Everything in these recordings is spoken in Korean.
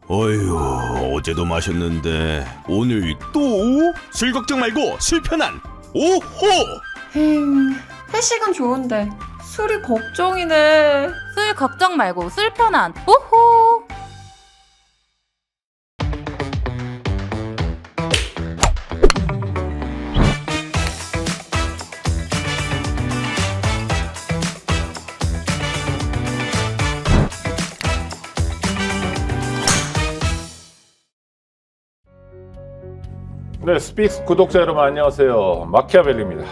어휴, 어제도 마셨는데 오늘 또? 술 걱정 말고 술 편한 오호! 회식은 좋은데 술이 걱정이네. 술 걱정 말고 술 편한 오호. 네, 스픽스 구독자 여러분 안녕하세요. 마키아벨리입니다.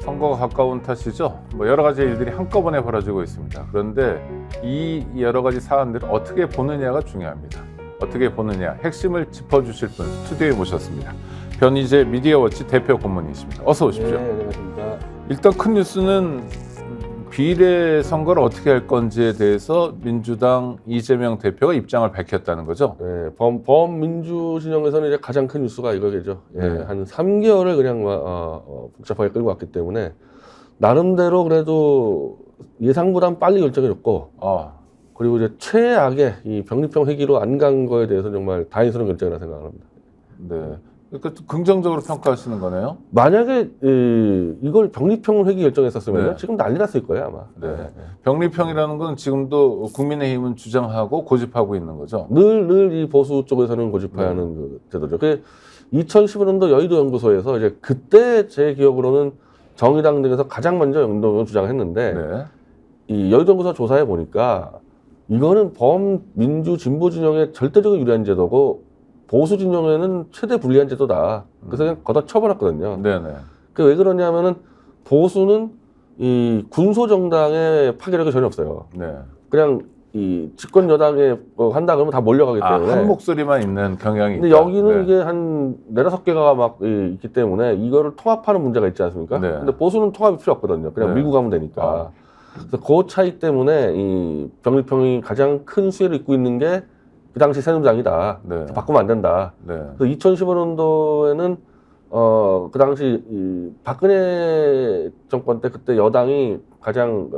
선거가 가까운 탓이죠. 여러 가지 일들이 한꺼번에 벌어지고 있습니다. 그런데 이 여러 가지 사안들을 어떻게 보느냐가 중요합니다. 어떻게 보느냐, 핵심을 짚어주실 분 스튜디오에 모셨습니다. 변희재 미디어워치 대표 고문이십니다. 어서 오십시오. 네, 안녕하십니까. 일단 큰 뉴스는 비례 선거를 어떻게 할 건지에 대해서 민주당 이재명 대표가 입장을 밝혔다는 거죠. 네, 범민주 진영에서는 이제 가장 큰 뉴스가 이거겠죠. 예, 네. 한 3개월을 그냥 복잡하게 끌고 왔기 때문에 나름대로 그래도 예상보단 빨리 결정해줬고, 그리고 이제 최악의 이 병립형 회기로 안 간 거에 대해서 정말 다행스러운 결정이라 생각합니다. 네. 그러니까 긍정적으로 평가하시는 거네요. 만약에 이걸 병립형 회기 결정했었으면 네. 지금 난리 났을 거예요 아마. 네. 병립형이라는 건 지금도 국민의힘은 주장하고 고집하고 있는 거죠. 늘 이 보수 쪽에서는 고집하는 그 제도죠. 그 2015년도 여의도 연구소에서 이제 그때 제 기억으로는 정의당 등에서 가장 먼저 연동을 주장했는데 네. 이 여의도 연구소 조사해 보니까 이거는 범민주 진보 진영에 절대적으로 유리한 제도고 보수 진영에는 최대 불리한 제도다. 그래서 그냥 걷어 쳐버렸거든요. 네네. 그 왜 그러냐면은 보수는 이 군소 정당의 파괴력이 전혀 없어요. 네. 그냥 이 집권 여당에 한다 그러면 다 몰려가기 때문에. 한 목소리만 있는 경향이 근데 있다. 여기는 네. 이게 한 4-5개가 막 있기 때문에 이거를 통합하는 문제가 있지 않습니까? 네. 근데 보수는 통합이 필요 없거든요. 그냥 네. 밀고 가면 되니까. 그래서 그 차이 때문에 이 병립형이 가장 큰 수혜를 잇고 있는 게 그 당시 새누리당이다. 네. 바꾸면 안 된다. 네. 그래서 2015년도에는 그 당시 이 박근혜 정권 때 그때 여당이 가장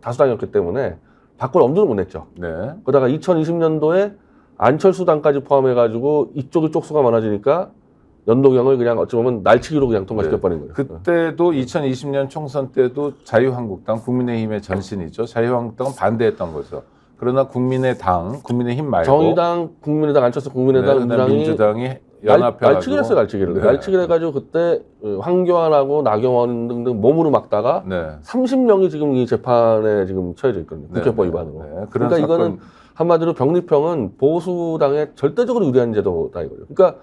다수당이었기 때문에 바꿀 엄두를 못 냈죠. 네. 그러다가 2020년도에 안철수당까지 포함해가지고 이쪽이 쪽수가 많아지니까 연동형을 그냥 어쩌면 날치기로 그냥 통과시켜버린 거예요. 그때도 2020년 총선 때도 자유한국당, 국민의힘의 전신이죠. 자유한국당은 반대했던 거죠. 그러나 국민의힘 말고 정의당, 국민의당, 안철수 국민의당, 네, 민주당이 연합해가지고 날치기를 했어요, 날치기를. 네. 날치기를 해가지고 그때 황교안하고 나경원 등등 몸으로 막다가 네. 30명이 지금 이 재판에 지금 처해져 있거든요. 네, 국회법 네, 위반으로. 네. 그러니까 이거는 한마디로 병립형은 보수당에 절대적으로 유리한 제도다 이거죠. 그러니까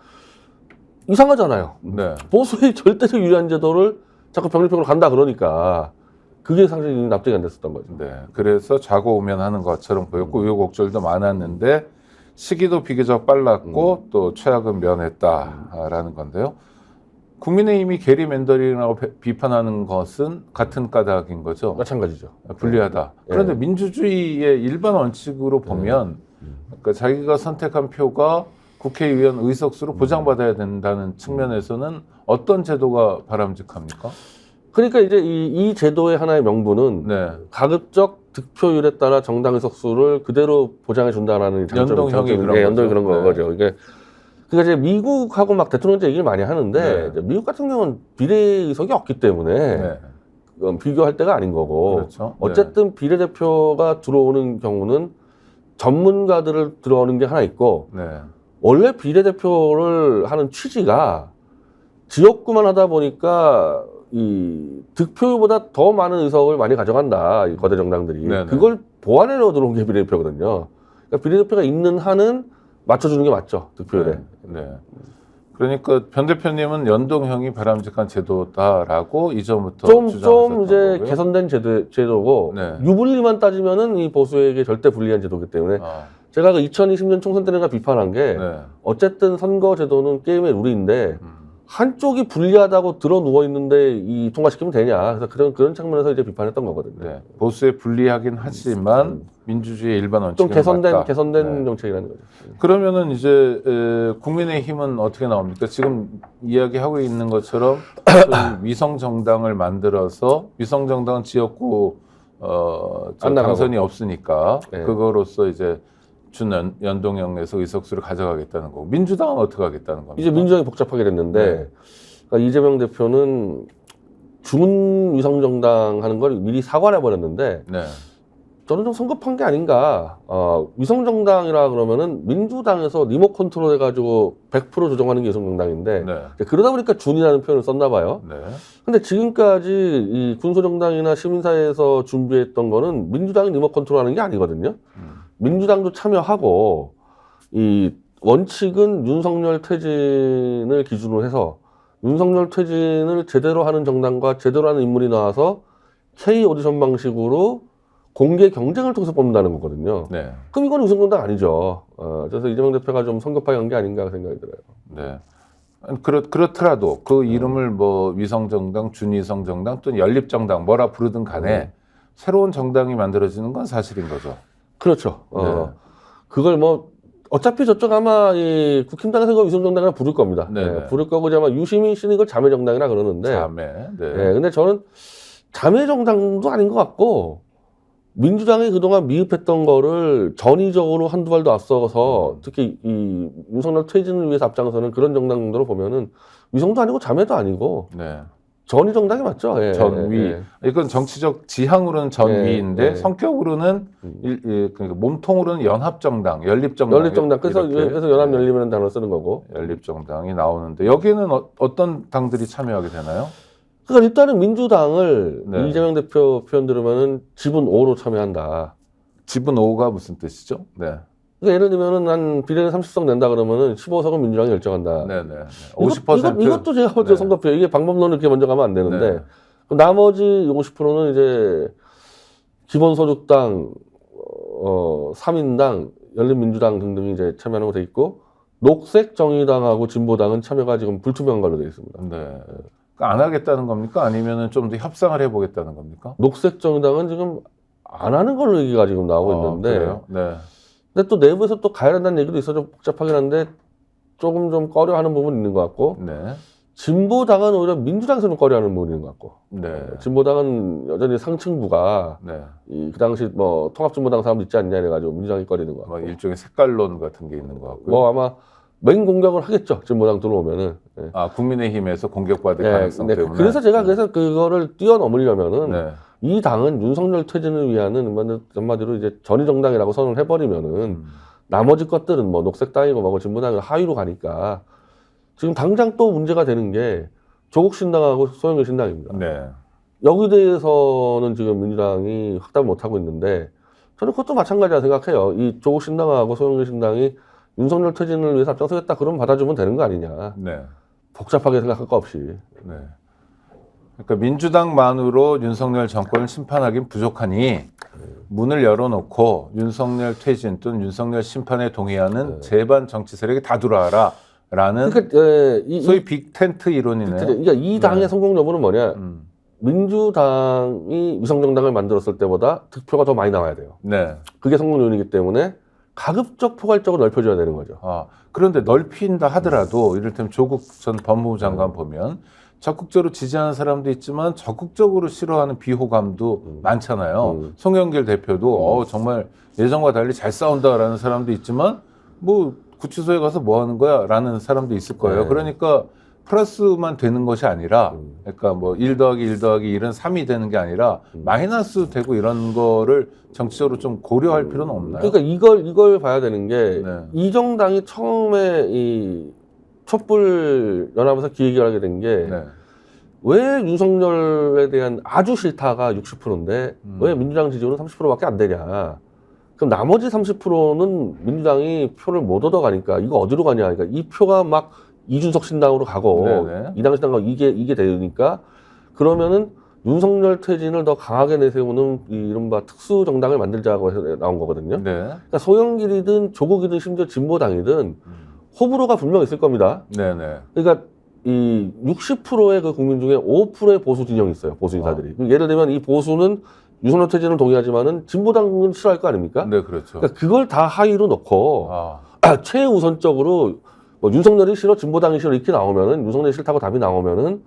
이상하잖아요. 네. 보수의 절대적 유리한 제도를 자꾸 병립형으로 간다 그러니까 그게 상당히 납득이 안 됐었던 거죠. 네. 그래서 좌고우면하는 것처럼 보였고 우여곡절도 많았는데 시기도 비교적 빨랐고 또 최악은 면했다라는 건데요. 국민의힘이 게리맨더링이라고 비판하는 것은 같은 까닭인 거죠. 마찬가지죠. 불리하다. 그런데 네. 민주주의의 일반 원칙으로 보면 그러니까 자기가 선택한 표가 국회의원 의석수로 보장받아야 된다는 측면에서는 어떤 제도가 바람직합니까? 그러니까 이제 이 제도의 하나의 명분은 네. 가급적 득표율에 따라 정당 의석수를 그대로 보장해 준다라는 연동형이 그런 거죠. 연동이 그런 네. 거죠. 이게 그러니까 이제 미국하고 막 대통령제 얘기를 많이 하는데 네. 이제 미국 같은 경우는 비례 의석이 없기 때문에 네. 비교할 때가 아닌 거고 그렇죠. 어쨌든 비례대표가 들어오는 경우는 전문가들을 들어오는 게 하나 있고 네. 원래 비례대표를 하는 취지가 지역구만 하다 보니까 이 득표율보다 더 많은 의석을 많이 가져간다. 이 거대 정당들이. 네네. 그걸 보완해서 들어온 게 비례대표거든요. 그러니까 비례대표가 있는 한은 맞춰주는 게 맞죠. 득표율에. 네. 네. 그러니까 변 대표님은 연동형이 바람직한 제도다라고 이전부터 좀 주장하셨던 이제 거고요. 개선된 제도고 네. 유불리만 따지면은 이 보수에게 절대 불리한 제도이기 때문에 제가 그 2020년 총선 때는가 비판한 게 네. 어쨌든 선거 제도는 게임의 룰인데 한쪽이 불리하다고 들어 누워 있는데 이 통과시키면 되냐. 그래서 그런 측면에서 이제 비판했던 거거든요. 네. 보수에 불리하긴 하지만 민주주의의 일반 원칙은 좀 맞다. 개선된 네. 정책이라는 거죠. 그러면은 이제 국민의힘은 어떻게 나옵니까? 지금 이야기하고 있는 것처럼 소위 위성 정당을 만들어서 위성 정당은 지역구 안 나가고. 당선이 없으니까 네. 그거로서 이제 준연동형에서 의석수를 가져가겠다는 거고 민주당은 어떻게 하겠다는 겁니까? 이제 민주당이 복잡하게 됐는데 네. 그러니까 이재명 대표는 준위성정당 하는 걸 미리 사과를 해버렸는데 네. 저는 좀 성급한 게 아닌가. 위성정당이라 그러면은 민주당에서 리모트 컨트롤 해가지고 100% 조정하는 게 위성정당인데 네. 그러다 보니까 준이라는 표현을 썼나 봐요. 네. 근데 지금까지 이 군소정당이나 시민사회에서 준비했던 거는 민주당이 리모트 컨트롤하는 게 아니거든요. 민주당도 참여하고 이 원칙은 윤석열 퇴진을 기준으로 해서 윤석열 퇴진을 제대로 하는 정당과 제대로 하는 인물이 나와서 K 오디션 방식으로 공개 경쟁을 통해서 뽑는다는 거거든요. 네. 그럼 이건 위성정당 아니죠. 그래서 이재명 대표가 좀 성급하게 한 게 아닌가 생각이 들어요. 네. 그렇더라도 그 이름을 뭐 위성정당, 준위성정당 또는 연립정당 뭐라 부르든 간에 새로운 정당이 만들어지는 건 사실인 거죠. 그렇죠. 네. 그걸 뭐 어차피 저쪽 아마 이 국힘당에서 이거 위성정당이라 부를 겁니다. 네. 네, 부를 거고 이제 아마 유시민 씨는 이걸 자매정당이라 그러는데. 자매. 네. 네, 근데 저는 자매정당도 아닌 것 같고 민주당이 그동안 미흡했던 거를 전위적으로 한두 발도 앞서서 특히 이 윤석열 퇴진을 위해서 앞장서는 그런 정당 정도로 보면은 위성도 아니고 자매도 아니고 네. 전위 정당이 맞죠. 예, 전위. 예, 예. 이건 정치적 지향으로는 전위인데 네, 네. 성격으로는 그러니까 몸통으로는 연합정당, 연립정당. 연립정당. 그래서 이렇게. 연합연립이라는 단어를 쓰는 거고. 연립정당이 나오는데 여기는 어떤 당들이 참여하게 되나요? 그러니까 일단은 민주당을 네. 이재명 대표 표현 들으면은 지분 5로 참여한다. 지분 5가 무슨 뜻이죠? 네. 그러니까 예를 들면은 한 비례대 30석 낸다 그러면은 15석은 민주당이 결정한다. 네네. 50%. 이것도 제가 볼 때 네. 성급해요. 이게 방법론을 이렇게 먼저 가면 안 되는데. 네. 그럼 나머지 50%는 이제 기본소득당, 3인당, 열린민주당 등등이 이제 참여하는 거 돼 있고 녹색 정의당하고 진보당은 참여가 지금 불투명한 걸로 돼 있습니다. 네. 그러니까 안 하겠다는 겁니까? 아니면은 좀 더 협상을 해보겠다는 겁니까? 녹색 정의당은 지금 안 하는 걸로 얘기가 지금 나오고 있는데. 그래요? 네. 근데 또 내부에서 또 가야 한다는 얘기도 있어 좀 복잡하긴 한데 조금 좀 꺼려하는 부분이 있는 것 같고 네. 진보당은 오히려 민주당에서 좀 꺼려하는 부분이 있는 것 같고 네. 진보당은 여전히 상층부가 네. 그 당시 뭐 통합진보당 사람도 있지 않냐 이래가지고 민주당이 꺼리는 것 뭐 같고 일종의 색깔론 같은 게 있는 것 같고요. 뭐 아마 맹 공격을 하겠죠 진보당 들어오면은 예. 국민의힘에서 공격받을 예, 가능성 네, 때문에. 그래서 제가 그래서 그거를 뛰어넘으려면은 네. 이 당은 윤석열 퇴진을 위하는 한마디로 이제 전위정당이라고 선언을 해버리면은 나머지 것들은 뭐 녹색당이고 뭐고 진보당이 하위로 가니까 지금 당장 또 문제가 되는 게 조국 신당하고 소영길 신당입니다. 네. 여기에 대해서는 지금 민주당이 확답을 못 하고 있는데 저는 그것도 마찬가지라 생각해요. 이 조국 신당하고 소영길 신당이 윤석열 퇴진을 위해서 앞장서겠다 그러면 받아주면 되는 거 아니냐. 네. 복잡하게 생각할 거 없이. 네. 그러니까 민주당만으로 윤석열 정권을 심판하기는 부족하니 문을 열어놓고 윤석열 퇴진 또는 윤석열 심판에 동의하는 제반 정치 세력이 다 들어와라라는 그러니까 이 소위 빅텐트 이론이네요. 그러니까 이 당의 네. 성공 여부는 뭐냐? 음. 민주당이 위성정당을 만들었을 때보다 득표가 더 많이 나와야 돼요. 네. 그게 성공 요인이기 때문에 가급적 포괄적으로 넓혀줘야 되는 거죠. 그런데 넓힌다 하더라도 이를테면 조국 전 법무부 장관 보면 적극적으로 지지하는 사람도 있지만 적극적으로 싫어하는 비호감도 많잖아요. 송영길 대표도 정말 예전과 달리 잘 싸운다라는 사람도 있지만 뭐 구치소에 가서 뭐 하는 거야? 라는 사람도 있을 거예요. 네. 그러니까 플러스만 되는 것이 아니라 그러니까 뭐 1 더하기 1 더하기 1은 3이 되는 게 아니라 마이너스 되고 이런 거를 정치적으로 좀 고려할 필요는 없나요? 그러니까 이걸 봐야 되는 게 네. 이 정당이 처음에 이 촛불 연합에서 기획을 하게 된 게 왜 네. 윤석열에 대한 아주 싫다가 60%인데 왜 민주당 지지율은 30%밖에 안 되냐. 그럼 나머지 30%는 민주당이 표를 못 얻어가니까 이거 어디로 가냐. 그러니까 이 표가 막 이준석 신당으로 가고 네네. 이당 신당하고 이게 되니까 그러면은 윤석열 퇴진을 더 강하게 내세우는 이 이른바 특수 정당을 만들자고 해서 나온 거거든요. 네. 그러니까 소영길이든 조국이든 심지어 진보당이든 호불호가 분명 있을 겁니다. 네네. 그러니까 이 60%의 그 국민 중에 5%의 보수 진영이 있어요. 보수 인사들이. 예를 들면 이 보수는 윤석열 퇴진을 동의하지만은 진보당은 싫어할 거 아닙니까? 네, 그렇죠. 그러니까 그걸 다 하위로 놓고 아, 최우선적으로 뭐 윤석열이 싫어, 진보당이 싫어 이렇게 나오면은 윤석열이 싫다고 답이 나오면은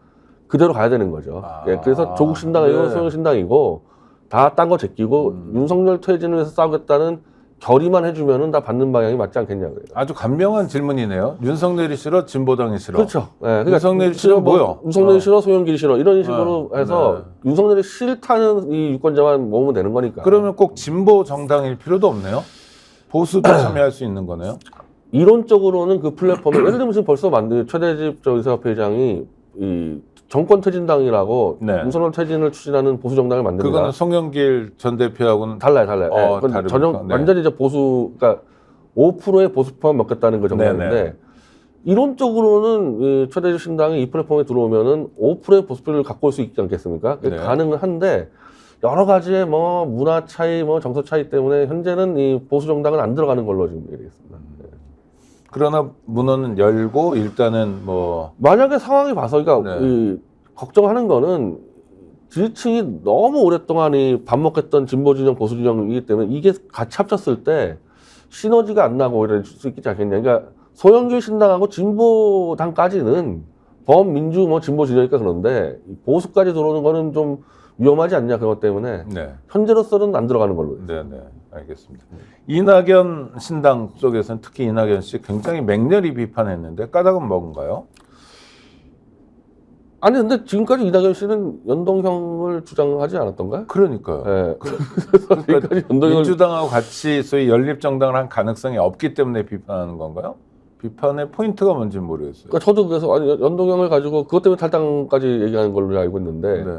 그대로 가야 되는 거죠. 예, 그래서 조국 신당이고 네. 소영 신당이고 다 딴 거 제끼고 윤석열 퇴진을 위해서 싸우겠다는 결의만 해주면은 다 받는 방향이 맞지 않겠냐 그래요. 아주 간명한 질문이네요. 윤석열이 싫어, 진보당이 싫어. 그렇죠. 예, 그러니까 윤석열이 싫어 뭐요? 윤석열이 싫어, 소영길이 싫어 이런 식으로 해서 네. 윤석열이 싫다는 이 유권자만 모으면 되는 거니까. 그러면 꼭 진보 정당일 필요도 없네요. 보수도 참여할 수 있는 거네요. 이론적으로는 그 플랫폼에 예를 들면 지금 벌써 만든 최대집 의사협회장이 이 정권 퇴진당이라고 네. 윤석열 퇴진을 추진하는 보수 정당을 만듭니다. 그거는 송영길 전 대표하고는 달라요. 그건 다릅니까? 전혀 네. 완전히 이제 보수, 그러니까 5%의 보수파만 먹겠다는 그 정당인데 네네. 이론적으로는 이 최대집 신당이 이 플랫폼에 들어오면은 5%의 보수표를 갖고 올 수 있지 않겠습니까? 네. 가능은 한데 여러 가지의 뭐 문화 차이, 뭐 정서 차이 때문에 현재는 이 보수 정당은 안 들어가는 걸로 지금 얘기했습니다. 그러나 문헌은 열고 일단은 뭐 만약에 상황이 봐서, 그러니까 네. 이 걱정하는 거는 지지층이 너무 오랫동안 이 밥 먹겠던 진보 진영, 보수 진영이기 때문에 이게 같이 합쳤을 때 시너지가 안 나고 이럴 수 있지 않겠냐. 그러니까 소영길 신당하고 진보당까지는 범민주 뭐 진보 진영이니까 그런데 보수까지 들어오는 거는 좀 위험하지 않냐 그것 때문에 네. 현재로서는 안 들어가는 걸로. 네, 알겠습니다. 이낙연 신당 쪽에서는 특히 이낙연 씨 굉장히 맹렬히 비판했는데 까닭은 뭔가요? 아니 근데 지금까지 이낙연 씨는 연동형을 주장하지 않았던가요? 그러니까요. 예. 그러니까 연동형을 민주당하고 같이 소위 연립정당을 한 가능성이 없기 때문에 비판하는 건가요? 비판의 포인트가 뭔지 모르겠어요. 그러니까 저도 그래서 아니 연동형을 가지고 그것 때문에 탈당까지 얘기하는 걸로 알고 있는데 네.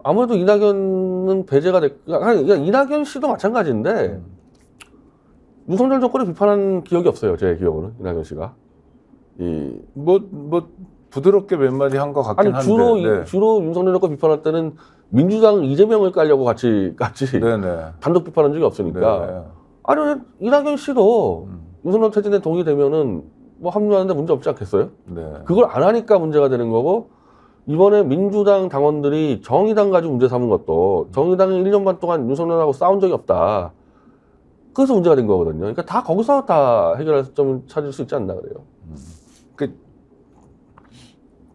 아무래도 이낙연은 배제가 됐. 그러니까 이낙연 씨도 마찬가지인데 윤석열 정권을 비판한 기억이 없어요. 제 기억으로는 이낙연 씨가. 뭐 부드럽게 몇 마디 한 것 같긴 아니 한데. 주로 윤석열 정권 비판할 때는 민주당 이재명을 깔려고 같이 네네. 단독 비판한 적이 없으니까. 네. 아니 이낙연 씨도 윤석열 퇴진에 동의되면은 뭐 합류하는데 문제 없지 않겠어요? 네. 그걸 안 하니까 문제가 되는 거고 이번에 민주당 당원들이 정의당 가지고 문제 삼은 것도 정의당이 1년 반 동안 윤석열하고 싸운 적이 없다. 그래서 문제가 된 거거든요. 그러니까 다 거기서 다 해결할 점을 찾을 수 있지 않나 그래요.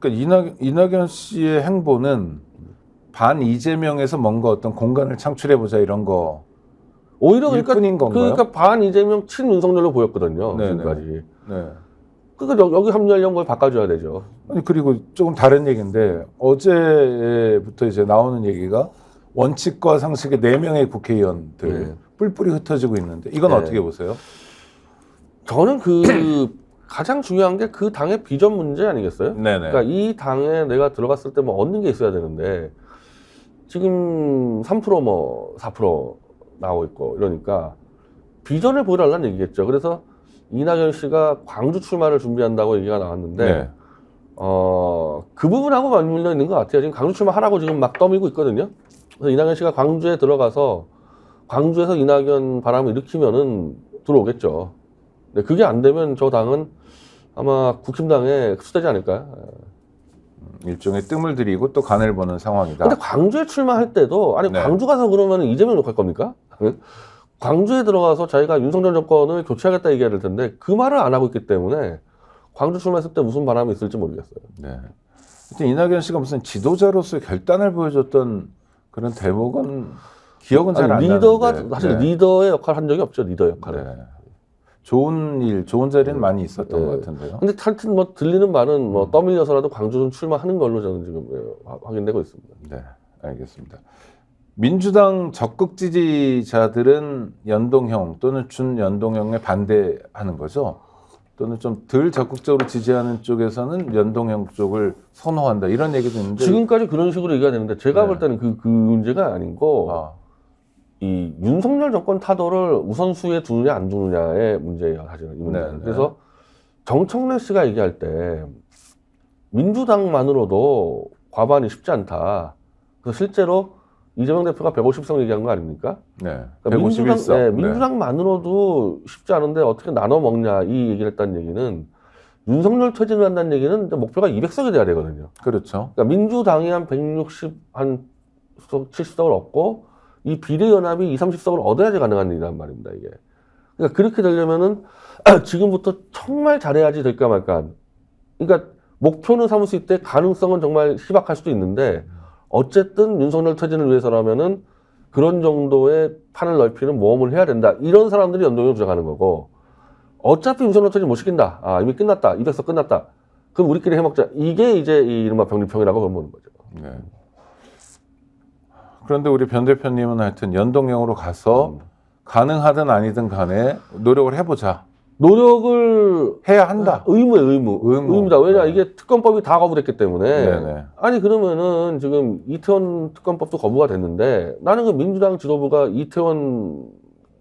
그러니까 이낙연 씨의 행보는 반 이재명에서 뭔가 어떤 공간을 창출해보자 이런 거 오히려 일뿐인 건가요? 그러니까 반 이재명 친 윤석열로 보였거든요. 네네. 지금까지. 네. 그러니까 여기 합류하려는 걸 바꿔줘야 되죠. 아니 그리고 조금 다른 얘기인데 어제부터 이제 나오는 얘기가 원칙과 상식의 4명의 국회의원들 네. 뿔뿔이 흩어지고 있는데 이건 네. 어떻게 보세요? 저는 가장 중요한 게 그 당의 비전 문제 아니겠어요? 네네. 그러니까 이 당에 내가 들어갔을 때 뭐 얻는 게 있어야 되는데 지금 3% 뭐 4% 나오고 있고 이러니까 비전을 보여달라는 얘기겠죠. 그래서 이낙연 씨가 광주 출마를 준비한다고 얘기가 나왔는데 네. 그 부분하고 맞물려 있는 것 같아요. 지금 광주 출마하라고 지금 막 떠밀고 있거든요. 그래서 이낙연 씨가 광주에 들어가서 광주에서 이낙연 바람을 일으키면은 들어오겠죠. 근데 그게 안 되면 저 당은 아마 국힘당에 흡수되지 않을까요? 일종의 뜸을 들이고 또 간을 보는 상황이다. 근데 광주에 출마할 때도 아니 네. 광주 가서 그러면 이재명 욕할 겁니까? 광주에 들어가서 자기가 윤석열 정권을 교체하겠다 얘기해야 될 텐데 그 말을 안 하고 있기 때문에 광주 출마했을 때 무슨 바람이 있을지 모르겠어요. 네. 하여튼 이낙연 씨가 무슨 지도자로서의 결단을 보여줬던 그런 대목은 기억은 잘 안 나는데. 리더가 사실 네. 리더의 역할을 한 적이 없죠. 리더 역할을. 네. 좋은 자리는 많이 있었던 네. 것 같은데요. 근데 하여튼 뭐 들리는 말은 뭐 떠밀려서라도 광주 좀 출마하는 걸로 저는 지금 확인되고 있습니다. 네, 알겠습니다. 민주당 적극 지지자들은 연동형 또는 준연동형에 반대하는 거죠? 또는 좀 덜 적극적으로 지지하는 쪽에서는 연동형 쪽을 선호한다 이런 얘기도 있는데 지금까지 그런 식으로 얘기가 되는데 제가 네. 볼 때는 그 문제가 아니고 이 윤석열 정권 타도를 우선순위에 두느냐 안 두느냐의 문제예요, 사실은. 이 문제는. 네, 네. 그래서 정청래 씨가 얘기할 때 민주당만으로도 과반이 쉽지 않다. 그래서 실제로 이재명 대표가 150석 얘기한 거 아닙니까? 네, 그러니까 151석. 네. 민주당만으로도 쉽지 않은데 어떻게 나눠 먹냐 이 얘기를 했다는 얘기는 윤석열 퇴진을 한다는 얘기는 목표가 200석이 돼야 되거든요. 그렇죠. 그러니까 민주당이 한 70석을 얻고 이 비례연합이 30석을 얻어야지 가능한 일이란 말입니다, 이게. 그러니까 그렇게 되려면은 지금부터 정말 잘해야지 될까 말까. 그러니까 목표는 삼을 수 있대 가능성은 정말 희박할 수도 있는데 어쨌든 윤석열 퇴진을 위해서라면은 그런 정도의 판을 넓히는 모험을 해야 된다. 이런 사람들이 연동형을 주장하는 거고 어차피 윤석열 노태지 못 시킨다. 아 이미 끝났다. 200석 끝났다. 그럼 우리끼리 해먹자. 이게 이제 이 이른바 병립형이라고 보는 거죠. 네. 그런데 우리 변 대표님은 하여튼 연동형으로 가서 가능하든 아니든 간에 노력을 해보자. 노력을 해야 한다. 의무예요, 의무다. 왜냐, 네. 이게 특검법이 다 거부됐기 때문에. 네네. 아니, 그러면은 지금 이태원 특검법도 거부가 됐는데 나는 그 민주당 지도부가 이태원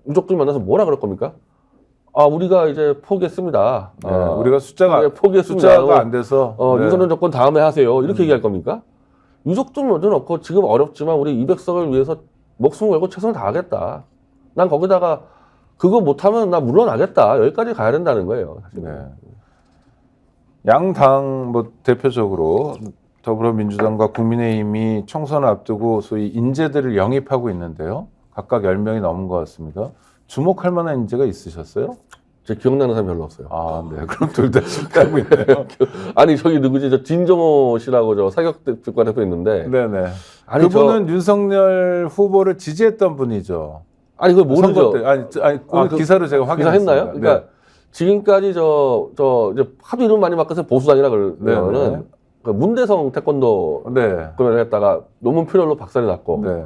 유족들 만나서 뭐라 그럴 겁니까? 아, 우리가 이제 포기했습니다. 네, 우리가 숫자가 포기했습니다. 숫자가 안 돼서 네. 윤석열 정권 다음에 하세요. 이렇게 얘기할 겁니까? 유족들 먼저 놓고 지금 어렵지만 우리 200석을 위해서 목숨 걸고 최선을 다하겠다. 난 거기다가 그거 못하면 나 물러나겠다. 여기까지 가야 된다는 거예요. 사실은. 네. 양당 뭐 대표적으로 더불어민주당과 국민의힘이 총선을 앞두고 소위 인재들을 영입하고 있는데요. 각각 10명이 넘은 것 같습니다. 주목할 만한 인재가 있으셨어요? 제 기억나는 사람 별로 없어요. 아, 네. 그럼 둘 다 실패하고 있네요. 아니 저기 누구지? 저 진정호 씨라고 저 사격대과 대표 있는데. 네네. 아니 그분은 윤석열 후보를 지지했던 분이죠. 아니 그걸 모르죠. 때. 아니 오늘 기사로 제가 기사 확인했습니다. 했나요? 그러니까 네. 지금까지 저 이제 하도 이름 많이 바꿔서 보수당이라 그러면은 네. 그 문대성 태권도 네. 그걸 했다가 논문 표절로 박살이 났고 네.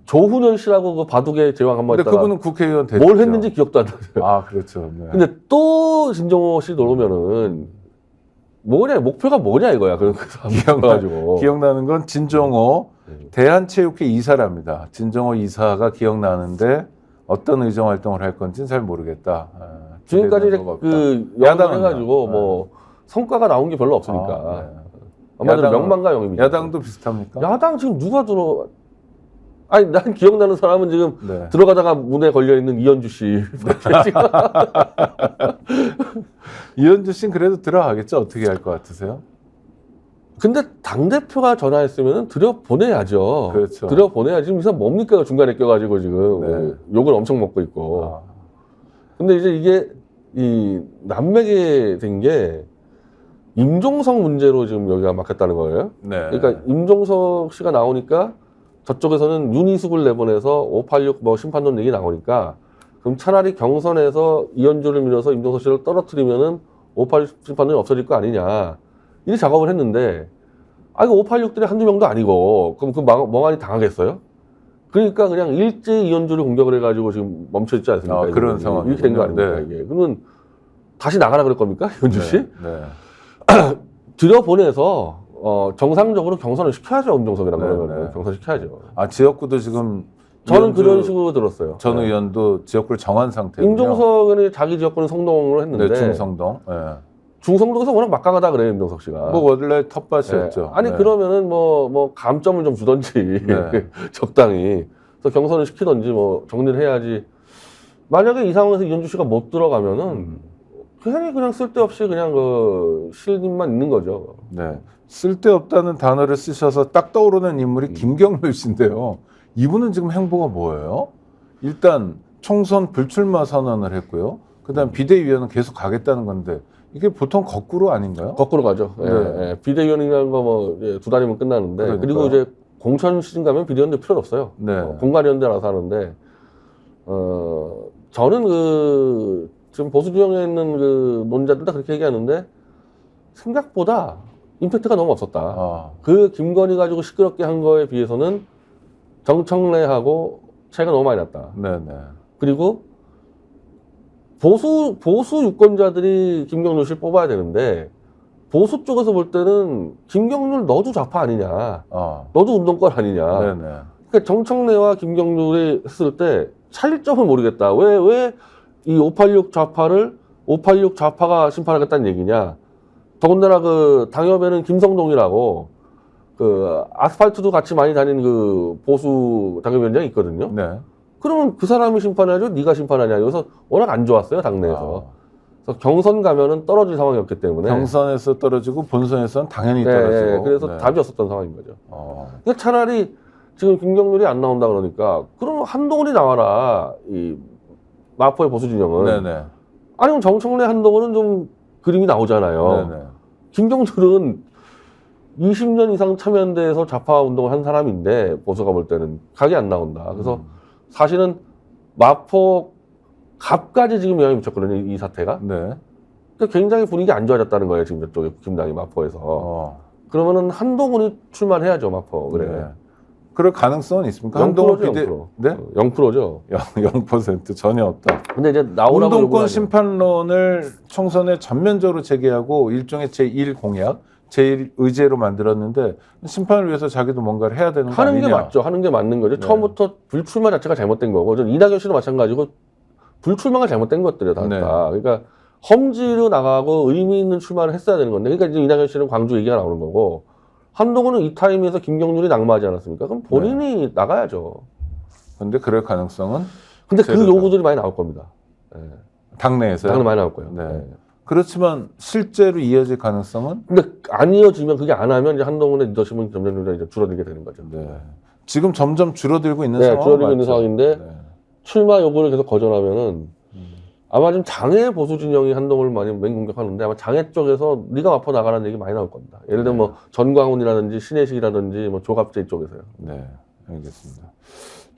조훈현 씨라고 그 바둑의 제왕 한번 근데 했다가 그분은 국회의원 됐죠. 뭘 했는지 기억도 안 나요. 아, 그렇죠. 네. 근데 또 진정호 씨 놓으면은 뭐냐 목표가 뭐냐 이거야. 그런 기억나가지고 기억나는 건 진정호 대한체육회 이사랍니다. 진정호 이사가 기억나는데 어떤 의정 활동을 할 건지는 잘 모르겠다. 지금까지 기대되는 바가 없다. 그 야당은요? 야당 해가지고 네. 뭐 성과가 나온 게 별로 없으니까 아, 네. 아마도 야당은- 명망과 영입이죠. 야당도 비슷합니까? 야당 지금 누가 들어? 아니 난 기억나는 사람은 지금 네. 들어가다가 문에 걸려 있는 이현주 씨. 이현주 씨는 그래도 들어가겠죠? 어떻게 할 것 같으세요? 근데 당 대표가 전화했으면 들여 보내야죠. 그렇죠. 들여 보내야지. 지금 이 사람 뭡니까 중간에 껴가지고 지금 네. 욕을 엄청 먹고 있고. 아, 근데 이제 이게 이 난맥이 된 게 임종석 문제로 지금 여기가 막혔다는 거예요. 네. 그러니까 임종석 씨가 나오니까 저쪽에서는 윤희숙을 내보내서 586 뭐 심판론 얘기 나오니까 그럼 차라리 경선에서 이현주를 밀어서 임종석 씨를 떨어뜨리면은 586 심판론이 없어질 거 아니냐. 이 작업을 했는데 이거 586들이 한두 명도 아니고 그럼 그 멍하니 당하겠어요? 그러니까 그냥 일제히 이현주를 공격을 해가지고 지금 멈춰있지 않습니까? 그런 이게. 상황이군요. 이렇게 된 거 아닙니까? 네. 이게. 그러면 다시 나가라 그럴 겁니까? 이현주 씨? 네. 들여보내서 정상적으로 경선을 시켜야죠. 임종석이랑 네, 그러면 네. 경선 시켜야죠. 아, 지역구도 지금 저는 이현주 그런 식으로 들었어요. 전 네. 의원도 지역구를 정한 상태고요. 임종석은 자기 지역구는 성동으로 했는데 네, 중성동. 네. 중성동에서 워낙 막강하다 그래요, 임종석 씨가. 뭐 원래 텃밭이었죠. 네. 아니 네. 그러면은 뭐 감점을 좀 주던지 네. 적당히 그래서 경선을 시키던지 뭐 정리를 해야지. 만약에 이 상황에서 이현주 씨가 못 들어가면은 괜히 그냥 쓸데없이 그냥 그 실님만 있는 거죠. 네. 쓸데없다는 단어를 쓰셔서 딱 떠오르는 인물이 김경률 씨인데요. 이분은 지금 행보가 뭐예요? 일단 총선 불출마 선언을 했고요. 그다음 비대위원은 계속 가겠다는 건데 이게 보통 거꾸로 아닌가요? 거꾸로 가죠. 예, 네. 예. 비대위원이라는 거 뭐 두 달이면 끝나는데 그러니까요. 그리고 이제 공천 시즌 가면 비대위원들 필요 없어요. 네. 공관위원들 알아서 하는데 저는 그 지금 보수 진영에 있는 그 논자들 다 그렇게 얘기하는데 생각보다 임팩트가 너무 없었다. 아, 그 김건희 가지고 시끄럽게 한 거에 비해서는 정청래하고 차이가 너무 많이 났다. 네네. 그리고 보수 유권자들이 김경률 씨를 뽑아야 되는데 보수 쪽에서 볼 때는 김경률 너도 좌파 아니냐, 아, 너도 운동권 아니냐. 네네. 그러니까 정청래와 김경률이 했을 때 차이점을 모르겠다. 왜 이 586 좌파가 심판하겠다는 얘기냐. 더군다나 그 당협에는 김성동이라고 그 아스팔트도 같이 많이 다닌 그 보수 당협위원장이 있거든요. 네. 그러면 그 사람이 심판해야죠. 네가 심판하냐. 여기서 워낙 안 좋았어요. 당내에서. 그래서 경선 가면은 떨어질 상황이었기 때문에. 경선에서 떨어지고 본선에서는 당연히 네, 떨어지고. 그래서 네. 답이 없었던 상황인 거죠. 어, 그러니까 차라리 지금 김경률이 안 나온다 그러니까 그럼 한동훈이 나와라. 이 마포의 보수 진영은. 네네. 아니면 정청래 한동훈은 좀 그림이 나오잖아요. 네네. 김경률은 20년 이상 참여연대에서 좌파 운동을 한 사람인데 보수가 볼 때는 각이 안 나온다. 그래서 사실은 마포 갑까지 지금 영향이 미쳤거든요. 이 사태가. 네. 그러니까 굉장히 분위기 안 좋아졌다는 거예요. 지금 저쪽에 국힘당이 마포에서. 그러면은 한동훈이 출마해야죠. 마포. 그래. 네. 그럴 가능성은 있습니까? 0%죠, 비대 0%. 네? 0%죠. 0% 전혀 없다. 근데 이제 나오라고 운동권 요구하죠. 심판론을 총선에 전면적으로 제기하고 일종의 제1 공약, 제1 의제로 만들었는데 심판을 위해서 자기도 뭔가를 해야 되는 거 하는 아니냐. 게 맞죠. 하는 게 맞는 거죠. 네. 처음부터 불출마 자체가 잘못된 거고, 전 이낙연 씨도 마찬가지고 불출마가 잘못된 것들이에요. 다. 네. 그러니까 험지로 나가고 의미 있는 출마를 했어야 되는 건데, 그러니까 이제 이낙연 씨는 광주 얘기가 나오는 거고, 한동훈은 이 타임에서 김경률이 낙마하지 않았습니까? 그럼 본인이 나가야죠. 근데 그럴 가능성은 근데 그 제로다. 요구들이 많이 나올 겁니다. 예. 당내에서요. 당연히 많이 나올 거예요. 네. 예. 그렇지만 실제로 이어질 가능성은 근데 안 이어지면, 그게 안 하면 이제 한동훈의 리더십은 점점 이제 줄어들게 되는 거죠. 네. 지금 점점 줄어들고 있는 네, 상황 줄어들고 있는 맞죠? 상황인데, 네. 출마 요구를 계속 거절하면은 아마 지금 장애 보수 진영이 한동훈을 많이 맹공격하는데 아마 장애 쪽에서 네가 마포 나가라는 얘기 많이 나올 겁니다. 예를 들면 뭐 전광훈이라든지 신혜식이라든지 뭐 조갑재 쪽에서요. 네, 알겠습니다.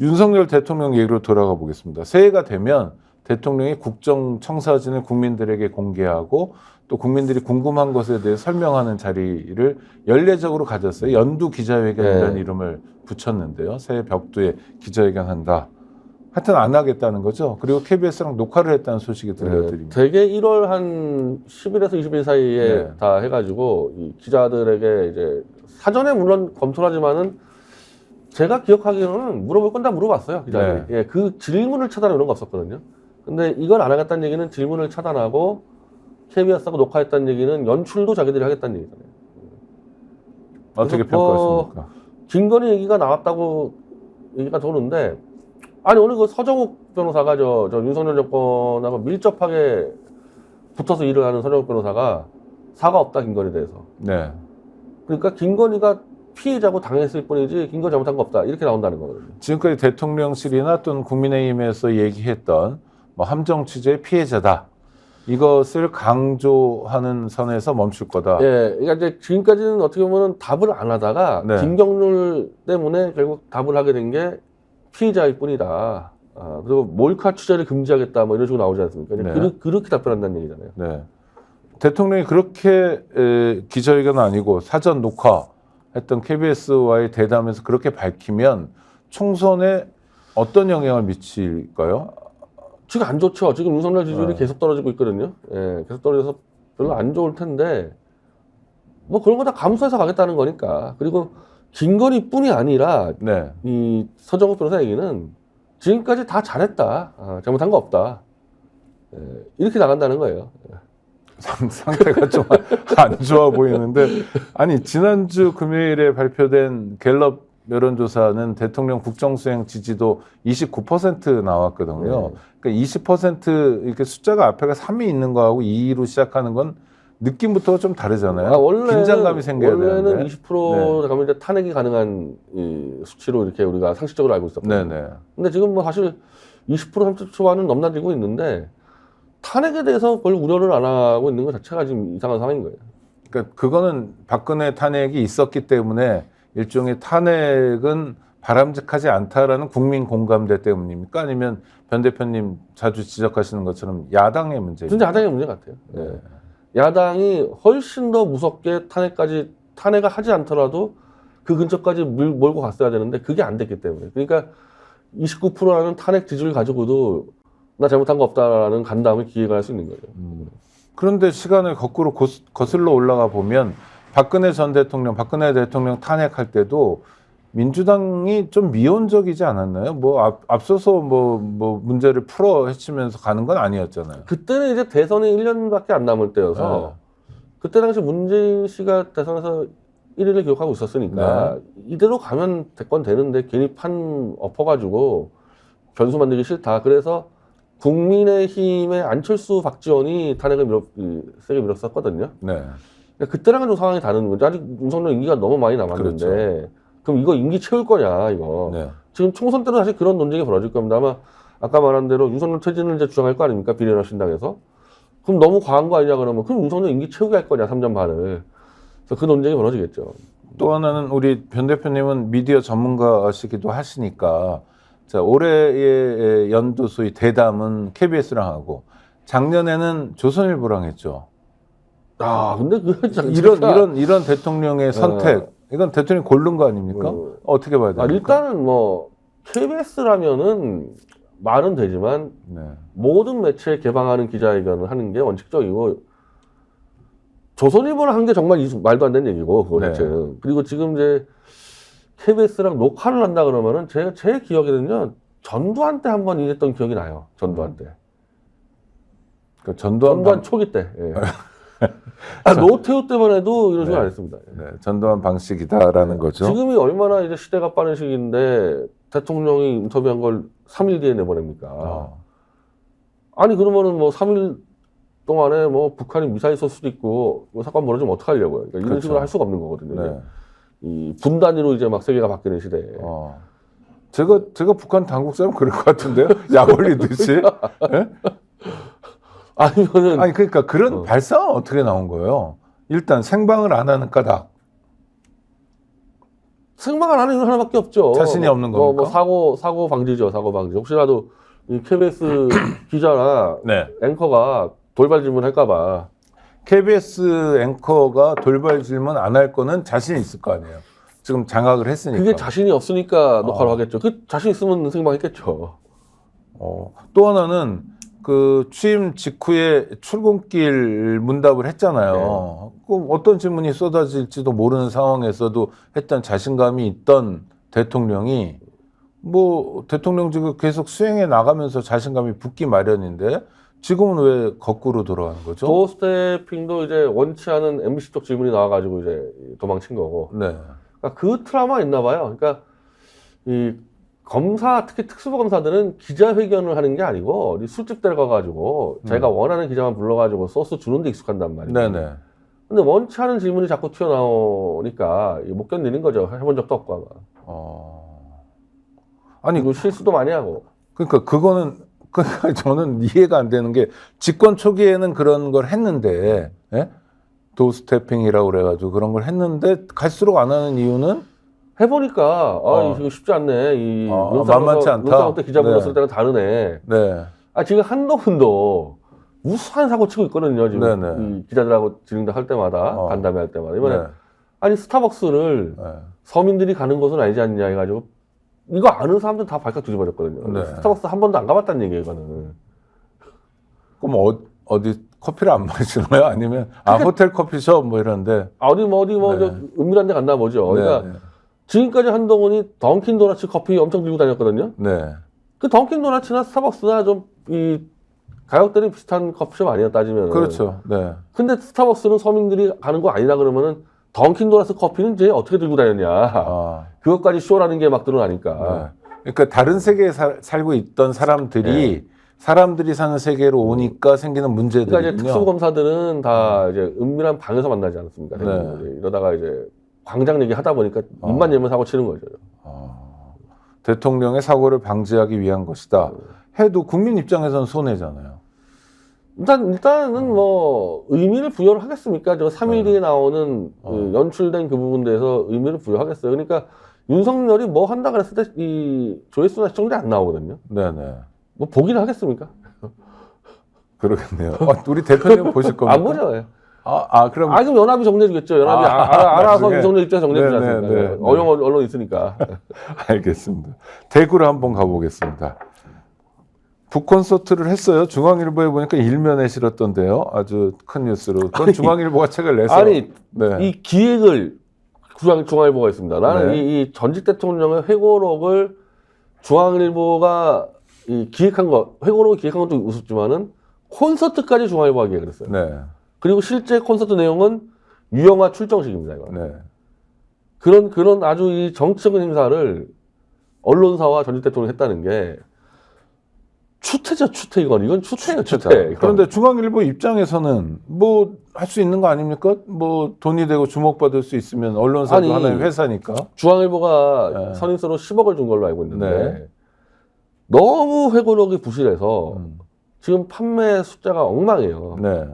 윤석열 대통령 얘기로 돌아가 보겠습니다. 새해가 되면 대통령이 국정청사진을 국민들에게 공개하고 또 국민들이 궁금한 것에 대해 설명하는 자리를 연례적으로 가졌어요. 연두 기자회견이라는 네. 이름을 붙였는데요. 새해 벽두에 기자회견한다. 하여튼 안 하겠다는 거죠. 그리고 KBS랑 녹화를 했다는 소식이 들려드립니다. 되게 1월 한 10일에서 20일 사이에 네. 다 해가지고 이 기자들에게 이제 사전에 물론 검토를 하지만은 제가 기억하기로는 물어볼 건 다 물어봤어요. 기자들이. 네. 예, 그 질문을 차단하는 건 없었거든요. 근데 이걸 안 하겠다는 얘기는 질문을 차단하고 KBS하고 녹화했다는 얘기는 연출도 자기들이 하겠다는 얘기잖아요. 어떻게 그래서 뭐 평가하십니까? 김건희 얘기가 나왔다고 얘기가 도는데, 아니 오늘 그 서정욱 변호사가 저 윤석열 정권하고 밀접하게 붙어서 일을 하는 서정욱 변호사가 사과 없다 김건희에 대해서. 네. 그러니까 김건희가 피해자고 당했을 뿐이지 김건희 잘못한 거 없다 이렇게 나온다는 거거든요. 지금까지 대통령실이나 또는 국민의힘에서 얘기했던 뭐 함정 취재의 피해자다. 이것을 강조하는 선에서 멈출 거다. 예, 그러니까 이제 지금까지는 어떻게 보면 답을 안 하다가 네. 김경률 때문에 결국 답을 하게 된 게 피해자일 뿐이다. 그리고 몰카 취재를 금지하겠다 뭐 이런 식으로 나오지 않습니까? 네. 그렇게 답변한다는 얘기잖아요. 네. 대통령이 그렇게 기자회견은 아니고 사전 녹화했던 KBS와의 대담에서 그렇게 밝히면 총선에 어떤 영향을 미칠까요? 지금 안 좋죠. 지금 윤석열 지지율이 네. 계속 떨어지고 있거든요. 예, 계속 떨어져서 별로 안 좋을 텐데, 뭐 그런 거 다 감수해서 가겠다는 거니까. 그리고 김건희뿐이 아니라 네. 이 서정욱 변호사 얘기는 지금까지 다 잘했다. 잘못한 거 없다. 예, 이렇게 나간다는 거예요. 상태가 좀 안 좋아 보이는데, 아니 지난주 금요일에 발표된 갤럽 여론조사는 대통령 국정수행 지지도 29% 나왔거든요. 네. 그러니까 20% 이렇게 숫자가 앞에가 3이 있는 거하고 2로 시작하는 건 느낌부터가 좀 다르잖아요. 긴장감이 생겨야 원래는 되는데. 20% 가면 이제 탄핵이 가능한 이 수치로 이렇게 우리가 상식적으로 알고 있었거든요. 네네. 근데 지금 뭐 사실 20% 30%와는 넘나들고 있는데 탄핵에 대해서 별 우려를 안 하고 있는 것 자체가 지금 이상한 상황인 거예요. 그러니까 그거는 박근혜 탄핵이 있었기 때문에 일종의 탄핵은 바람직하지 않다라는 국민 공감대 때문입니까? 아니면 변 대표님 자주 지적하시는 것처럼 야당의 문제입니까? 진짜 야당의 문제 같아요. 네. 야당이 훨씬 더 무섭게 탄핵을 하지 않더라도 그 근처까지 몰고 갔어야 되는데 그게 안 됐기 때문에. 그러니까 29%라는 탄핵 지지를 가지고도 나 잘못한 거 없다라는 간담을 기획을 할 수 있는 거예요. 그런데 시간을 거꾸로 거슬러 올라가 보면 박근혜 대통령 탄핵할 때도 민주당이 좀 미온적이지 않았나요? 뭐 앞서서 뭐 문제를 풀어 헤치면서 가는 건 아니었잖아요. 그때는 이제 대선이 1년밖에 안 남을 때여서 그때 당시 문재인 씨가 대선에서 1위를 기록하고 있었으니까 이대로 가면 대권 되는데 괜히 판 엎어가지고 변수 만들기 싫다. 그래서 국민의힘의 안철수, 박지원이 탄핵을 세게 밀었었거든요. 네. 그때랑은 좀 상황이 다른 거죠. 아직 윤석열 임기가 너무 많이 남았는데 그렇죠. 그럼 이거 임기 채울 거냐 이거. 네. 지금 총선 때는 사실 그런 논쟁이 벌어질 겁니다. 아마 아까 말한 대로 윤석열 퇴진을 이제 주장할 거 아닙니까? 비례나 신당에서. 그럼 너무 과한 거 아니냐 그러면 그럼 윤석열 임기 채우게 할 거냐 3년 반을. 그래서 그 논쟁이 벌어지겠죠. 또 하나는 우리 변 대표님은 미디어 전문가시기도 하시니까 자, 올해의 연도 소위 대담은 KBS랑 하고 작년에는 조선일보랑 했죠. 아, 근데 그 이런 대통령의 선택 이건 대통령이 고른 거 아닙니까? 어떻게 봐야 됩니까? 일단은 뭐 KBS라면은 말은 되지만 네. 모든 매체에 개방하는 기자회견을 하는 게 원칙적이고 조선일보를 한 게 정말 말도 안 되는 얘기고 그거 네. 자체는. 그리고 지금 이제 KBS랑 녹화를 한다 그러면은 제 기억에는요 전두환 때 한번 이랬던 기억이 나요. 전두환 때. 그 전두환 초기 때. 예. 노태우 때만 해도 이런 식으로 안 했습니다. 예. 네, 전두환 방식이다라는 거죠. 지금이 얼마나 이제 시대가 빠른 시기인데 대통령이 인터뷰한 걸 3일 뒤에 내보냅니까? 아니 그러면은 뭐 3일 동안에 뭐 북한이 미사일 쏠 수도 있고 뭐 사건 벌어지면 어떡하려고요. 그러니까 이런 그렇죠. 식으로 할 수가 없는 거거든요. 네. 이 분단위로 이제 막 세계가 바뀌는 시대에. 제가 북한 당국 사람 그럴 것 같은데요? 약 올리듯이. 네? 아니면은 아니 그러니까 그런 발상은 어떻게 나온 거예요? 일단 생방을 안 하는 까닭. 생방을 하는 이유는 하나밖에 없죠. 자신이 없는 겁니까? 사고 방지죠. 사고 방지. 혹시라도 이 KBS 기자나 네. 앵커가 돌발 질문할까봐. KBS 앵커가 돌발 질문 안 할 거는 자신 있을 거 아니에요. 지금 장악을 했으니까. 그게 자신이 없으니까 녹화를 하겠죠. 그 자신 있으면 생방했겠죠. 또 하나는 그 취임 직후에 출근길 문답을 했잖아요. 그 어떤 질문이 쏟아질지도 모르는 상황에서도 했던 자신감이 있던 대통령이 뭐 대통령직을 계속 수행해 나가면서 자신감이 붙기 마련인데 지금은 왜 거꾸로 돌아가는 거죠? 도어스태핑도 이제 원치 않은 MBC 쪽 질문이 나와가지고 이제 도망친 거고. 네. 그러니까 그 트라우마가 있나 봐요. 그러니까 이 검사, 특히 특수부 검사들은 기자회견을 하는 게 아니고 어디 술집 데려가가지고 자기가 원하는 기자만 불러가지고 소스 주는 데 익숙한단 말이에요. 네네. 근데 원치 않은 질문이 자꾸 튀어나오니까 못 견디는 거죠. 해본 적도 없고 아마. 아니 그리고 실수도 많이 하고. 그러니까 그러니까 저는 이해가 안 되는 게 집권 초기에는 그런 걸 했는데 예? 도스태핑이라고 그래가지고 그런 걸 했는데 갈수록 안 하는 이유는 해보니까 이거 쉽지 않네. 이 만만치 않다. 윤석열 때 기자 불렀을 네. 때랑 다르네. 네. 지금 한동훈도 무수한 사고 치고 있거든요. 지금 네네. 이 기자들하고 진행도 할 때마다 간담회 할 때마다 이번에 네. 아니 스타벅스를 네. 서민들이 가는 곳은 아니지 않냐 해가지고 이거 아는 사람들 다 발칵 뒤집어졌거든요. 네. 스타벅스 한 번도 안 가봤다는 얘기예요, 이거는. 그럼 어디 커피를 안 마시나요? 아니면 호텔 커피숍 뭐 이런데 어디 네. 저 은밀한 데 갔나 보죠. 그러니까 네. 지금까지 한동훈이 던킨 도너츠 커피 엄청 들고 다녔거든요. 네. 그 던킨 도너츠나 스타벅스나 좀 이 가격대는 비슷한 커피숍 아니야 따지면. 그렇죠. 네. 근데 스타벅스는 서민들이 가는 거 아니라 그러면은 던킨 도너츠 커피는 이제 어떻게 들고 다녔냐. 그것까지 쇼라는 게 막 드러나니까. 네. 그러니까 다른 세계에 살고 있던 사람들이 사람들이 사는 세계로 오니까 생기는 문제들이군요. 그러니까 이제 특수 검사들은 다 이제 은밀한 방에서 만나지 않았습니까? 네. 이러다가 이제 광장 얘기 하다 보니까 입만 열면 사고 치는 거죠. 대통령의 사고를 방지하기 위한 것이다. 해도 국민 입장에서는 손해잖아요. 일단은 뭐 의미를 부여를 하겠습니까? 저 3일 뒤에 나오는 그 연출된 그 부분에 대해서 의미를 부여하겠어요. 그러니까 윤석열이 뭐 한다 그랬을 때 이 조회수나 시청률이 안 나오거든요. 네네. 뭐 보기는 하겠습니까? 그러겠네요. 우리 대표님 보실 겁니까? 안 보죠. 그럼 그럼 연합이 정리해주겠죠. 연합이 알아서 나중에. 윤석열 입장 정리해주지 네, 않습니까? 네, 네. 어용 언론 있으니까. 알겠습니다. 대구를 한번 가보겠습니다. 북콘서트를 했어요. 중앙일보에 보니까 일면에 실었던데요. 아주 큰 뉴스로. 그건 중앙일보가 책을 내서. 아니, 네. 이 기획을 중앙일보가 있습니다. 나는 네. 이 전직 대통령의 회고록을 중앙일보가 기획한 거, 회고록을 기획한 것도 우습지만은 콘서트까지 중앙일보가 기획을 했어요. 네. 그리고 실제 콘서트 내용은 유영아 출정식입니다. 이거. 네. 그런 아주 이 정치적인 행사를 언론사와 전직 대통령이 했다는 게 추태죠, 추태 이건. 이건 추태예요, 추태. 그런데 중앙일보 입장에서는 뭐 할 수 있는 거 아닙니까? 뭐 돈이 되고 주목받을 수 있으면 언론사도 하나의 회사니까. 중앙일보가 네. 선인수로 10억을 준 걸로 알고 있는데 네. 너무 회고록이 부실해서 지금 판매 숫자가 엉망이에요. 네.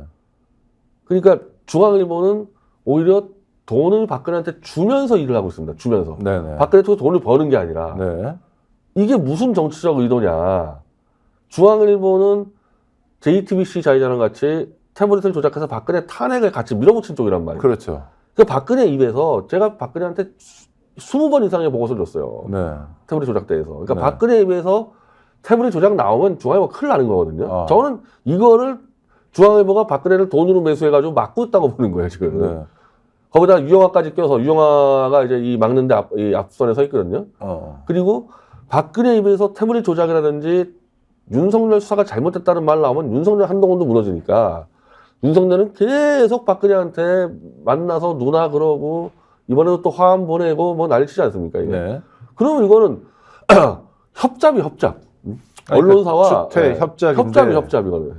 그러니까 중앙일보는 오히려 돈을 박근혜한테 주면서 일을 하고 있습니다. 주면서. 네네. 박근혜 쪽에서 돈을 버는 게 아니라 네. 이게 무슨 정치적 의도냐. 중앙일보는 JTBC 자회자랑 같이 태블릿을 조작해서 박근혜 탄핵을 같이 밀어붙인 쪽이란 말이에요. 그렇죠. 그 박근혜 입에서 제가 박근혜한테 20번 이상의 보고서를 줬어요. 네. 태블릿 조작대에서. 그러니까 네. 박근혜 입에서 태블릿 조작 나오면 중앙일보가 큰일 나는 거거든요. 저는 이거를 중앙일보가 박근혜를 돈으로 매수해가지고 막고 있다고 보는 거예요, 지금. 네. 거기다 유영아까지 껴서 유영아가 이제 이 막는데 이 앞선에 서 있거든요. 그리고 박근혜 입에서 태블릿 조작이라든지 윤석열 수사가 잘못됐다는 말 나오면 윤석열 한동훈도 무너지니까 윤석열은 계속 박근혜한테 만나서 누나 그러고 이번에도 또 화환 보내고 뭐 난리치지 않습니까? 이게. 네. 그러면 이거는 협잡이 협잡. 아니, 언론사와 추태 협작인데. 협잡이거든요.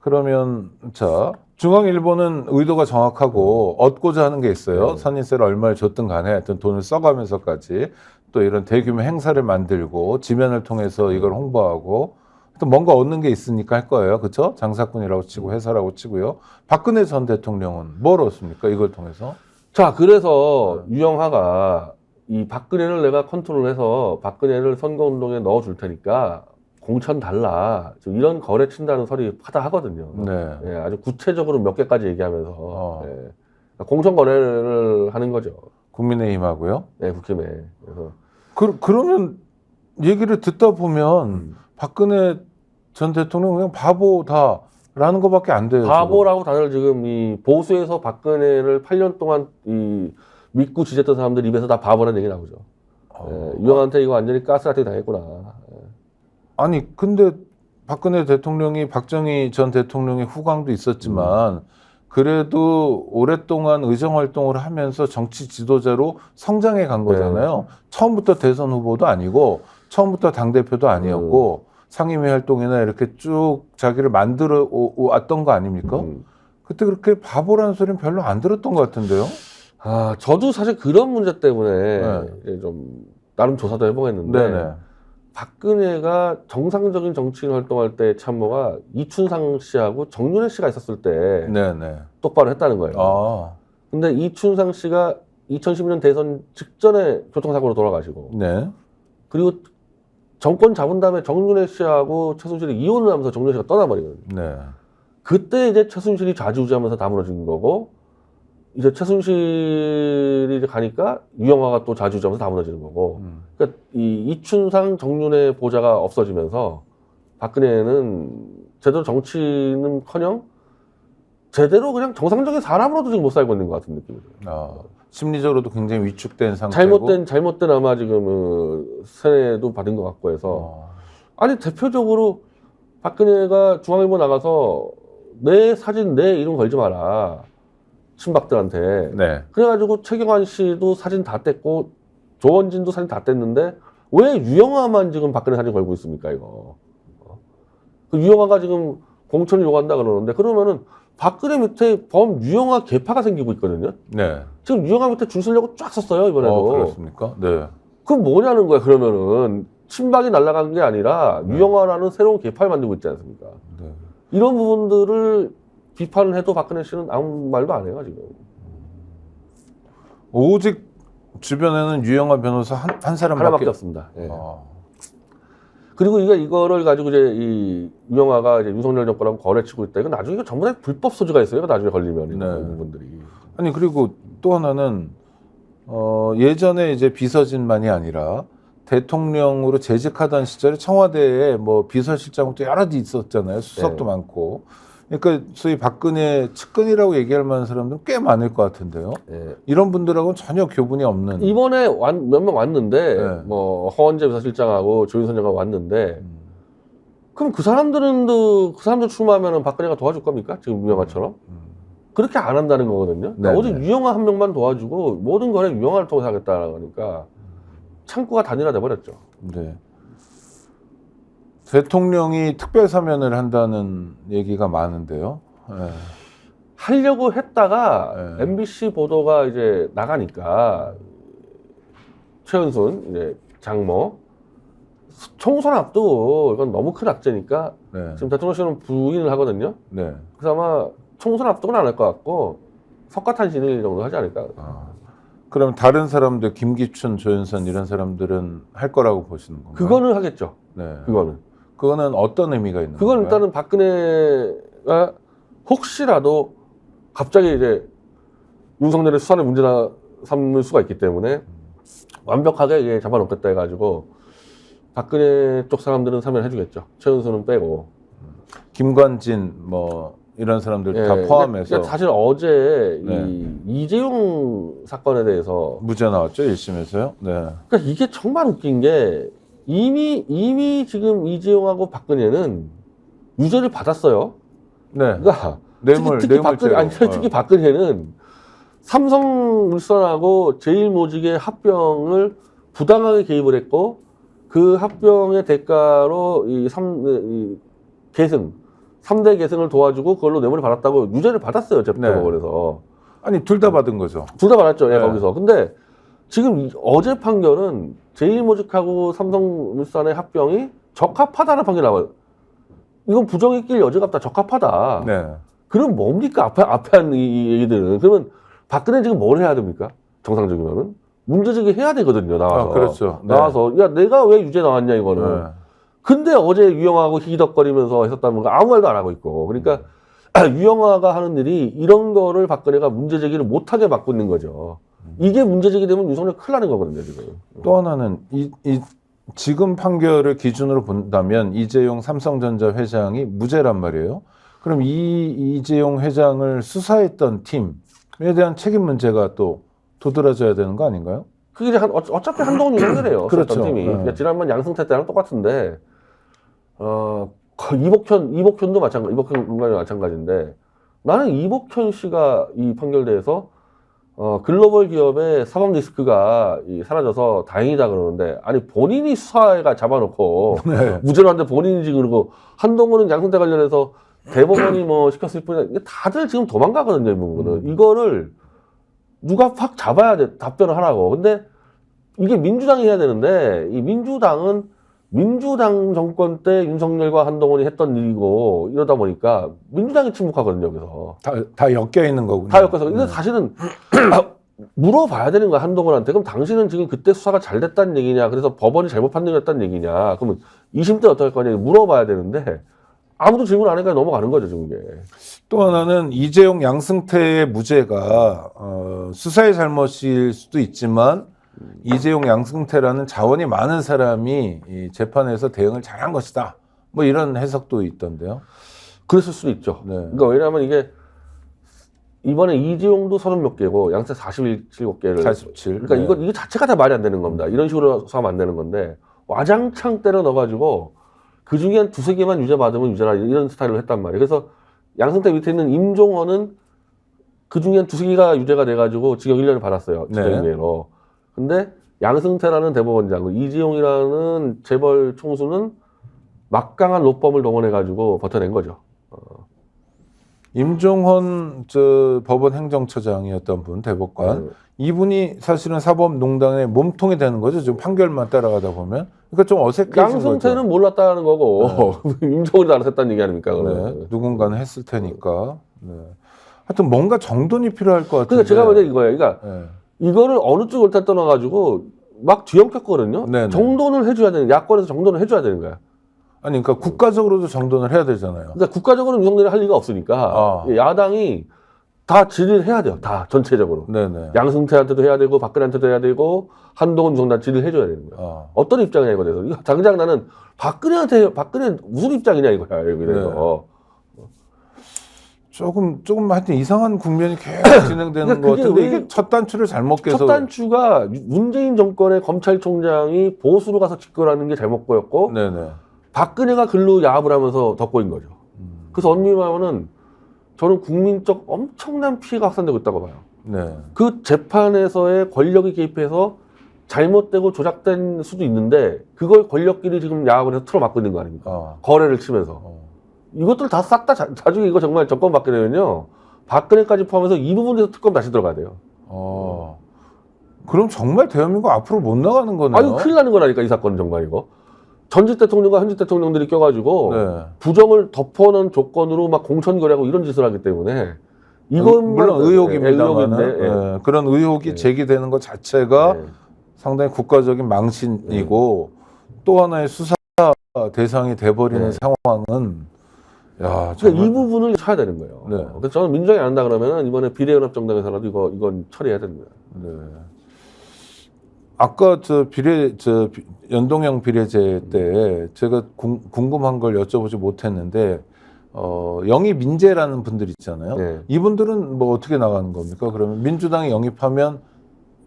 그러면 자 중앙일보는 의도가 정확하고 얻고자 하는 게 있어요. 네. 선인세를 얼마를 줬든 간에 하여튼 돈을 써가면서까지 또 이런 대규모 행사를 만들고 지면을 통해서 이걸 홍보하고 또 뭔가 얻는 게 있으니까 할 거예요. 그렇죠? 장사꾼이라고 치고 회사라고 치고요. 박근혜 전 대통령은 뭘 얻습니까? 이걸 통해서? 자, 그래서 유영하가 이 박근혜를 내가 컨트롤해서 박근혜를 선거운동에 넣어줄 테니까 공천 달라. 지금 이런 거래 친다는 설이 하다하거든요. 네. 예, 아주 구체적으로 몇 개까지 얘기하면서 예, 공천 거래를 하는 거죠. 국민의힘하고요. 네, 국힘에. 그래서 그러면 얘기를 듣다 보면 박근혜 전 대통령 그냥 바보다라는 것밖에 안 돼요. 바보라고 다들 지금 이 보수에서 박근혜를 8년 동안 이 믿고 지졌던 사람들 입에서 다 바보라는 얘기 나오죠. 예, 유영한테 이거 완전히 가스라이팅 당했구나. 아니 근데 박근혜 대통령이 박정희 전 대통령의 후광도 있었지만 그래도 오랫동안 의정 활동을 하면서 정치 지도자로 성장해 간 거잖아요. 처음부터 대선 후보도 아니고 처음부터 당대표도 아니었고 상임위 활동이나 이렇게 쭉 자기를 만들어 왔던 거 아닙니까? 그때 그렇게 바보라는 소리는 별로 안 들었던 것 같은데요. 아, 저도 사실 그런 문제 때문에 이제 좀 나름 조사도 해보겠는데 네네. 박근혜가 정상적인 정치인 활동할 때 참모가 이춘상 씨하고 정윤회 씨가 있었을 때 네네. 똑바로 했다는 거예요. 아, 근데 이춘상 씨가 2012년 대선 직전에 교통사고로 돌아가시고 네. 그리고 정권 잡은 다음에 정윤회 씨하고 최순실이 이혼을 하면서 정윤회 씨가 떠나버리거든요. 네. 그때 이제 최순실이 좌지우지하면서 다 무너진 거고 이제 최순실이 이제 가니까 유영하가 또 좌지우지하면서 다 무너지는 거고 그러니까 이 이춘상 정윤회 보좌가 없어지면서 박근혜는 제대로 정치는커녕 제대로 그냥 정상적인 사람으로도 지금 못 살고 있는 것 같은 느낌이 들어요. 심리적으로도 굉장히 위축된 상태고 잘못된 아마 지금 세뇌도 받은 것 같고 해서 아니 대표적으로 박근혜가 중앙일보 나가서 내 사진 내 이름 걸지 마라 친박들한테 네. 그래가지고 최경환 씨도 사진 다 뗐고 조원진도 사진 다 뗐는데 왜 유영아만 지금 박근혜 사진 걸고 있습니까 이거 그 유영아가 지금 공천을 요구한다 그러는데 그러면은 박근혜 밑에 범 유영아 계파가 생기고 있거든요. 네. 지금 유영아 밑에 줄 서려고 쫙 썼어요 이번에도. 그렇습니까? 네. 그럼 뭐냐는 거야 그러면은 친박이 날아간 게 아니라 유영아라는 새로운 계파를 만들고 있지 않습니까? 네. 이런 부분들을 비판을 해도 박근혜 씨는 아무 말도 안 해요 지금. 오직 주변에는 유영아 변호사 한 사람밖에 하나밖에 없습니다. 예. 아, 그리고 이거를 가지고 이제 이 유영아가 이제 윤석열 정권하고 거래치고 있다. 이거 나중에 이거 전부 다 불법 소지가 있어요. 이거 나중에 걸리면 이런 부분들이. 아니 그리고 또 하나는 예전에 이제 비서진만이 아니라 대통령으로 재직하던 시절에 청와대에 뭐 비서실장도 여러 있었잖아요. 수석도 많고. 그러니까 소위 박근혜 측근이라고 얘기할 만한 사람들은 꽤 많을 것 같은데요. 예. 이런 분들하고는 전혀 교분이 없는. 이번에 몇 명 왔는데 뭐 허원재 비서실장하고 조윤선 장관 왔는데 그럼 그 사람들 출마하면은 박근혜가 도와줄 겁니까? 지금 유영아처럼? 그렇게 안 한다는 거거든요. 그러니까 오직 유영아 한 명만 도와주고 모든 거를 유영아를 통해서 하겠다는 거니까 창구가 단일화돼 버렸죠. 네. 대통령이 특별 사면을 한다는 얘기가 많은데요. 네. 하려고 했다가 MBC 보도가 이제 나가니까 최은순 이제 장모 총선 앞두고 이건 너무 큰 악재니까 지금 대통령실은 부인을 하거든요. 네. 그래서 아마 총선 앞두고는 안 할 것 같고 석가탄신일 정도 하지 않을까. 그럼 다른 사람들 김기춘, 조윤선 이런 사람들은 할 거라고 보시는 건가요? 그거는 하겠죠. 네. 그거는 어떤 의미가 있는 그건 건가요? 일단은 박근혜가 혹시라도 갑자기 이제 윤석열의 수사를 문제나 삼을 수가 있기 때문에 완벽하게 이게 잡아놓겠다 해가지고 박근혜 쪽 사람들은 참여해주겠죠. 최은수는 빼고. 김관진 뭐 이런 사람들 다 예, 포함해서 그러니까 사실 어제 네. 이 이재용 사건에 대해서 무죄 나왔죠 1심에서요. 네. 그러니까 이게 정말 웃긴 게 이미 지금 이재용하고 박근혜는 유죄를 받았어요. 네. 그러니까 특히 박근혜, 아니, 특히 박근혜는 삼성물산하고 제일모직의 합병을 부당하게 개입을 했고 그 합병의 대가로 이 계승 3대 계승을 도와주고 그걸로 뇌물을 받았다고 유죄를 받았어요. 재판부에서. 아니 둘 다 받은 거죠. 둘 다 받았죠. 예, 네. 거기서. 근데 지금 어제 판결은 제일모직하고 삼성물산의 합병이 적합하다는 판결이 나와요. 이건 부정이 낄 여지가 없다. 적합하다. 네. 그럼 뭡니까? 앞에 한 이 얘기들은. 그러면 박근혜 지금 뭘 해야 됩니까? 정상적이면은. 문제제기 해야 되거든요. 나와서. 그렇죠. 네. 나와서. 야, 내가 왜 유죄 나왔냐, 이거는. 네. 근데 어제 유영하고 희덕거리면서 했었다는 거 아무 말도 안 하고 있고. 그러니까 유영아가 하는 일이 이런 거를 박근혜가 문제제기를 못하게 막고 있는 거죠. 이게 문제제기되면 윤석열 큰일 나는 거거든요, 지금. 또 하나는 지금 판결을 기준으로 본다면 이재용 삼성전자 회장이 무죄란 말이에요. 그럼 이재용 회장을 수사했던 팀에 대한 책임 문제가 또 도드라져야 되는 거 아닌가요? 그게 이제 어차피 한동훈 윤석열이에요. 그렇죠. 팀이. 네. 그러니까 지난번 양승태 때랑 똑같은데, 이복현도 마찬가지인데, 나는 이복현 씨가 이 판결대에서, 글로벌 기업의 사법 리스크가 사라져서 다행이다 그러는데, 아니, 본인이 수사가 잡아놓고, 네. 무죄로 한데 본인이지 그러고, 한동훈은 양승태 관련해서 대법원이 뭐 시켰을 뿐이야. 이게 다들 지금 도망가거든요, 이 부분은. 이거를 누가 확 잡아야 돼, 답변을 하라고. 근데 이게 민주당이 해야 되는데, 이 민주당은 민주당 정권 때 윤석열과 한동훈이 했던 일이고, 이러다 보니까 민주당이 침묵하거든요, 여기서. 다 엮여 있는 거군요. 다 엮여서. 이거 사실은 물어봐야 되는 거야, 한동훈한테. 그럼 당신은 지금 그때 수사가 잘 됐다는 얘기냐, 그래서 법원이 잘못 판단했다는 얘기냐, 그러면 2심 때 어떻게 할 거냐, 물어봐야 되는데, 아무도 질문 안 하니까 넘어가는 거죠, 지금 이게. 또 하나는 이재용 양승태의 무죄가 수사의 잘못일 수도 있지만 이재용 양승태라는 자원이 많은 사람이 이 재판에서 대응을 잘한 것이다. 뭐 이런 해석도 있던데요. 그랬을 수도 있죠. 네. 그러니까 왜냐하면 이게 이번에 이재용도 30몇 개고 양승태 47개를 47. 그러니까 네. 이거 자체가 다 말이 안 되는 겁니다. 이런 식으로 수사하면 안 되는 건데 와장창 때려 넣어가지고 그 중에 한 두세 개만 유죄 받으면 유죄라 이런 스타일로 했단 말이에요. 그래서 양승태 밑에 있는 임종원은 그 중에 한 두세 개가 유죄가 돼가지고 징역 1년을 받았어요. 징역유예로. 근데 양승태라는 대법원장, 이재용이라는 재벌 총수는 막강한 로펌을 동원해가지고 버텨낸 거죠. 임종헌 법원 행정처장이었던 분 대법관 이분이 사실은 사법농단의 몸통이 되는 거죠. 지금 판결만 따라가다 보면. 그러니까 좀 어색해진 거죠. 양승태는 몰랐다는 거고 임종원이 알았었다는 얘기 아닙니까? 네. 누군가는 했을 테니까. 네. 하여튼 뭔가 정돈이 필요할 것 같은데. 그러니까 제가 먼저 이거예요. 그러니까 네. 이거를 어느 쪽을 다 떠나가지고 막 뒤엉켰거든요. 네네. 정돈을 해줘야 되는, 야권에서 정돈을 해줘야 되는 거야. 아니, 그러니까 국가적으로도 정돈을 해야 되잖아요. 그러니까 국가적으로는 윤석열이 할 리가 없으니까 야당이 다 질의를 해야 돼요. 다 전체적으로. 네네. 양승태한테도 해야 되고 박근혜한테도 해야 되고 한동훈 정당 질의를 해줘야 되는 거야. 어떤 입장이냐 이거 돼서. 이거 당장 나는 박근혜 무슨 입장이냐 이거야 여기 대해서. 조금 하여튼 이상한 국면이 계속 진행되는 것 같은데 이게 첫 단추를 잘못 깨서 첫 단추가 문재인 정권의 검찰총장이 보수로 가서 집권하는 게 잘못 보였고 네네. 박근혜가 글로 야합을 하면서 덮고인 거죠. 그래서 언니 말은 저는 국민적 엄청난 피해가 확산되고 있다고 봐요. 네. 그 재판에서의 권력이 개입해서 잘못되고 조작된 수도 있는데 그걸 권력끼리 지금 야합을 해서 틀어막고 있는 거 아닙니까? 거래를 치면서. 이것들 다 싹 다 나중에 이거 정말 정권 받게 되면요. 박근혜까지 포함해서 이 부분에서 특검 다시 들어가야 돼요. 그럼 정말 대한민국 앞으로 못 나가는 거네요. 아니 큰일 나는 거라니까 이 사건은 정말 이거. 전직 대통령과 현직 대통령들이 껴가지고 네. 부정을 덮어놓은 조건으로 막 공천거래하고 이런 짓을 하기 때문에 이건 물론 의혹입니다만 의혹인데, 그런 의혹이 예. 제기되는 것 자체가 예. 상당히 국가적인 망신이고 또 하나의 수사 대상이 돼버리는 네. 상황은 야, 그러니까 정말 이 부분을 쳐야 되는 거예요. 네. 그래서 저는 민주당이 안 한다 그러면은 이번에 비례연합정당에서라도 이건 처리해야 됩니다. 네. 아까 연동형 비례제 때 제가 궁금한 걸 여쭤보지 못했는데 영입 민재라는 분들 있잖아요. 네. 이분들은 뭐 어떻게 나가는 겁니까? 그러면 민주당에 영입하면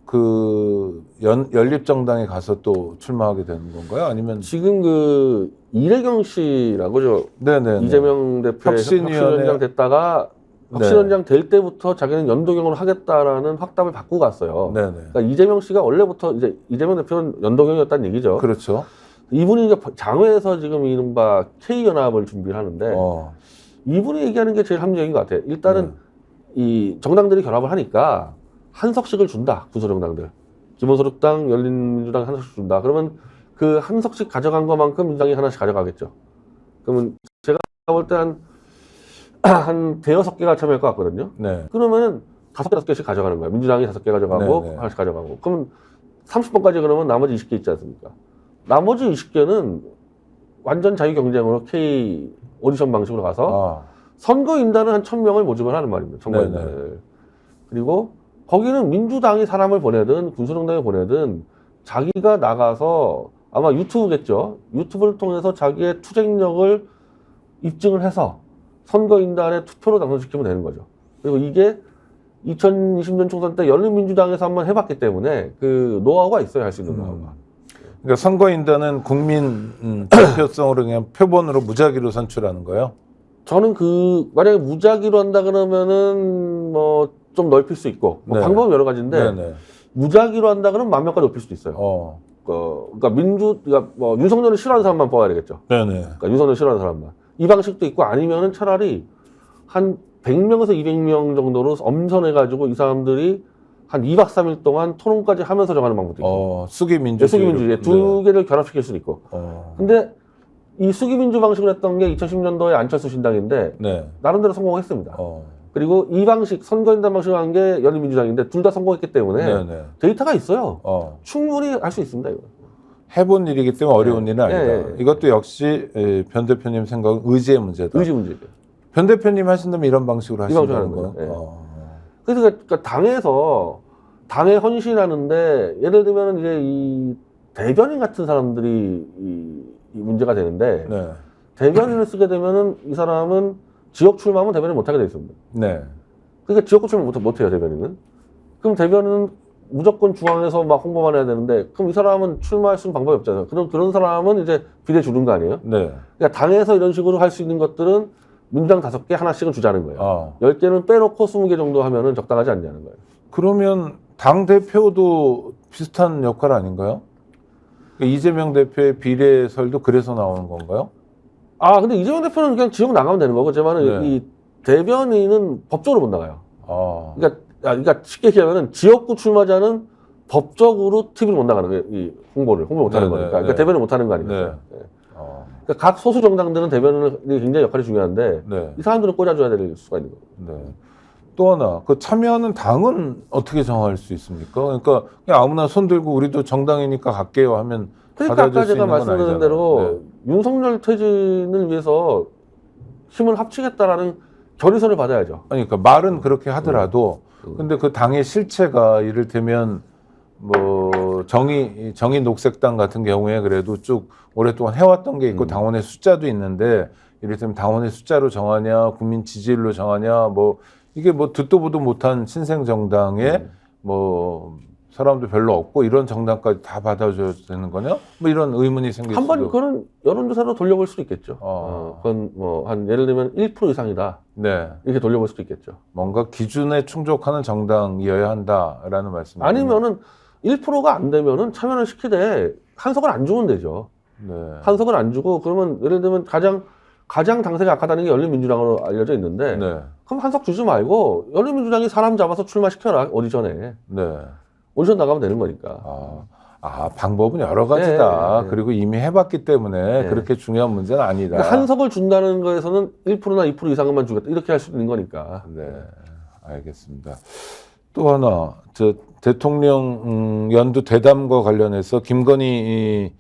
그 연립정당에 가서 또 출마하게 되는 건가요? 아니면 지금 그 이래경 씨라고죠. 네네 이재명 대표의 혁신위원장 됐다가 네. 혁신위원장 될 때부터 자기는 연동형으로 하겠다라는 확답을 받고 갔어요. 네네 그러니까 이재명 씨가 원래부터 이제 이재명 대표는 연동형이었다는 얘기죠. 그렇죠. 이분이 이제 장외에서 지금 이른바 K연합을 준비를 하는데 이분이 얘기하는 게 제일 합리적인 것 같아요. 일단은 이 정당들이 결합을 하니까 한 석씩을 준다. 구소정당들. 기본소득당, 열린민주당 한 석씩 준다. 그러면 그 한 석씩 가져간 것만큼 민주당이 하나씩 가져가겠죠. 그러면 제가 볼 때 한 대여섯 개가 참여할 것 같거든요. 네. 그러면은 다섯 개씩 가져가는 거예요. 민주당이 5개 가져가고 네네. 하나씩 가져가고. 그러면 30번까지 그러면 나머지 20개 있지 않습니까? 나머지 20개는 완전 자유 경쟁으로 K 오디션 방식으로 가서 선거인단은 한 1000명을 모집을 하는 말입니다. 선거인단을. 그리고 거기는 민주당이 사람을 보내든 군수정당이 보내든 자기가 나가서 아마 유튜브겠죠. 유튜브를 통해서 자기의 투쟁력을 입증을 해서 선거인단의 투표로 당선시키면 되는 거죠. 그리고 이게 2020년 총선 때 열린민주당에서 한번 해봤기 때문에 그 노하우가 있어요. 할 수 있는 노하우가. 그러니까 선거인단은 국민 대표성으로 그냥 표본으로 무작위로 선출하는 거예요? 저는 만약에 무작위로 한다 그러면은 뭐 좀 넓힐 수 있고 뭐 네. 방법은 여러 가지인데 네네. 무작위로 한다 그러면 10,000명까지 높일 수도 있어요. 그러니까 그러니까 뭐 윤석열을 싫어하는 사람만 뽑아야 되겠죠. 네네. 그러니까 윤석열 싫어하는 사람만. 이 방식도 있고 아니면은 차라리 한 100명에서 200명 정도로 엄선해가지고 이 사람들이 한 2박 3일 동안 토론까지 하면서 정하는 방법도 있고. 수기민주주의. 수기민주주의 두 개를 결합시킬 수도 있고. 근데 이 수기민주 방식으로 했던 게 2010년도에 안철수 신당인데 네. 나름대로 성공했습니다. 그리고 이 방식 선거인단 방식으로 한 게 열린민주당인데 둘 다 성공했기 때문에 네네. 데이터가 있어요. 충분히 할 수 있습니다. 이거. 해본 일이기 때문에 어려운 일은 아니다. 네. 이것도 역시 변 대표님 생각은 의지의 문제다. 의지 문제죠. 변 대표님 하신다면 이런 방식으로 방식으로 하신다는 하는 거예요? 거예요. 그래서 그러니까 당에 헌신하는데 예를 들면 이제 이 대변인 같은 사람들이 이 문제가 되는데 네. 대변인을 쓰게 되면은 이 사람은 지역 출마하면 대변인 못하게 돼 있습니다. 네. 그러니까 지역구 출마 못해요 대변인은. 그럼 대변인은 무조건 중앙에서 막 홍보만 해야 되는데 그럼 이 사람은 출마할 수 있는 방법이 없잖아요. 그런 사람은 이제 비례 주는 거 아니에요? 네. 그러니까 당에서 이런 식으로 할 수 있는 것들은 민주당 5개 하나씩은 주자는 거예요. 10개는 빼놓고 20개 정도 하면은 적당하지 않냐는 거예요. 그러면 당 대표도 비슷한 역할 아닌가요? 그러니까 이재명 대표의 비례설도 그래서 나오는 건가요? 근데 이재명 대표는 그냥 지역 나가면 되는 거고, 제만은 이 대변인은 법적으로 못 나가요. 그러니까 쉽게 얘기하면은 지역구 출마자는 법적으로 TV를 못 나가는 거예요. 이 홍보를 못 하는 거니까. 그러니까 대변을 못 하는 거 아니겠어요? 그러니까 각 소수 정당들은 대변인이 굉장히 역할이 중요한데 이 사람들은 꽂아줘야 될 수가 있는 거예요. 또 하나, 그 참여하는 당은 어떻게 정할 수 있습니까? 그러니까 그냥 아무나 손 들고 우리도 정당이니까 갈게요 하면 그러니까 아까 받아줄 수 제가 있는 건 말씀드린 아니잖아요. 대로 윤석열 퇴진을 위해서 힘을 합치겠다라는 결의서를 받아야죠. 그러니까 말은 그렇게 하더라도 근데 그 당의 실체가 이를테면 뭐 정의 녹색당 같은 경우에 그래도 쭉 오랫동안 해왔던 게 있고 당원의 숫자도 있는데 이를테면 당원의 숫자로 정하냐 국민 지지율로 정하냐 뭐 이게 뭐 듣도 보도 못한 신생 정당에 뭐 사람도 별로 없고 이런 정당까지 다 받아줘야 되는 거냐? 뭐 이런 의문이 생길 수도. 한번 그런 여론조사로 돌려볼 수도 있겠죠. 그건 뭐 한 예를 들면 1% 이상이다. 네. 이렇게 돌려볼 수도 있겠죠. 뭔가 기준에 충족하는 정당이어야 한다라는 말씀이에요. 아니면은 1%가 안 되면은 참여를 시키되 한석을 안 주면 되죠. 네. 한석을 안 주고 그러면 예를 들면 가장 당세가 악하다는 게 열린민주당으로 알려져 있는데 네. 그럼 한석 주지 말고 열린민주당이 사람 잡아서 출마시켜라 오디션에. 네. 오디션 나가면 되는 거니까. 방법은 여러 가지다. 네. 그리고 이미 해봤기 때문에 그렇게 중요한 문제는 아니다. 그러니까 한석을 준다는 거에서는 1%나 2% 이상만 주겠다. 이렇게 할 수 있는 거니까. 네. 알겠습니다. 또 하나, 저 대통령 연두 대담과 관련해서 김건희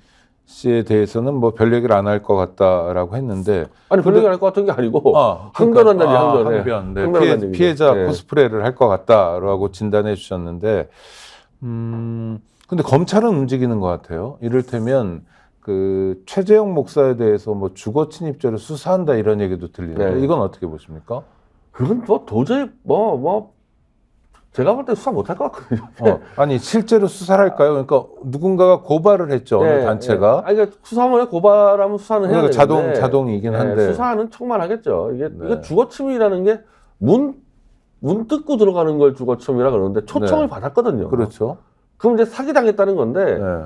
씨에 대해서는 뭐 별 얘기를 안 할 것 같다라고 했는데 아니 별 얘기 할 것 같은 게 아니고 항변한다니 항변. 항변. 피해자 코스프레를 할 것 같다라고 진단해 주셨는데 근데 검찰은 움직이는 것 같아요. 이를테면 그 최재형 목사에 대해서 뭐 주거 침입죄로 수사한다 이런 얘기도 들리는데 네. 이건 어떻게 보십니까? 그건 뭐 도저히 제가 볼 때 수사 못할 것 같거든요. 아니 실제로 수사를 할까요? 그러니까 누군가가 고발을 했죠. 어느 단체가. 아니 그러니까 수사하면 고발하면 수사는 해야 그러니까 되는데 자동이긴 한데 수사는 척만하겠죠. 이게 주거침입이라는 게 문 뜯고 들어가는 걸 주거침입이라 그러는데 초청을 받았거든요. 그렇죠. 그럼 이제 사기 당했다는 건데 네.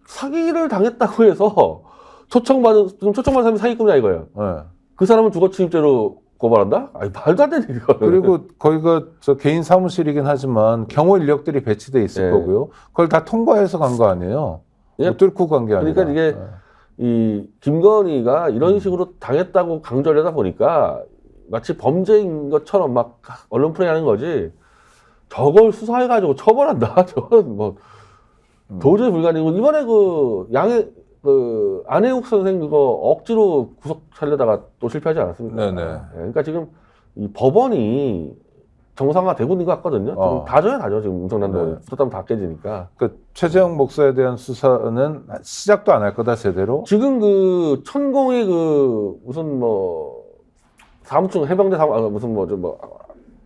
사기를 당했다고 해서 초청받은 사람이 사기꾼이야 이거예요. 네. 그 사람은 주거침입죄로 고발한다? 아니 말도 안 되는 얘기가. 그리고 거기가 저 개인 사무실이긴 하지만 경호 인력들이 배치돼 있을 거고요. 그걸 다 통과해서 간 거 아니에요? 뭐 뚫고 간 게 아니라. 그러니까 이게 이 김건희가 이런 식으로 당했다고 강조를 하다 보니까 마치 범죄인 것처럼 막 언론 플레이하는 거지. 저걸 수사해가지고 처벌한다. 저건 뭐 도저히 불가능이고 이번에 그 안혜욱 선생 그거 억지로 구속하려다가 또 실패하지 않았습니까? 네네. 그러니까 지금 이 법원이 정상화 되고 있는 것 같거든요. 지금 다져요 지금 엄청난데 부탁하면 다 깨지니까. 그 최재형 목사에 대한 수사는 시작도 안 할 거다 제대로. 지금 그 천공이 그 무슨 뭐 사무총 해병대 무슨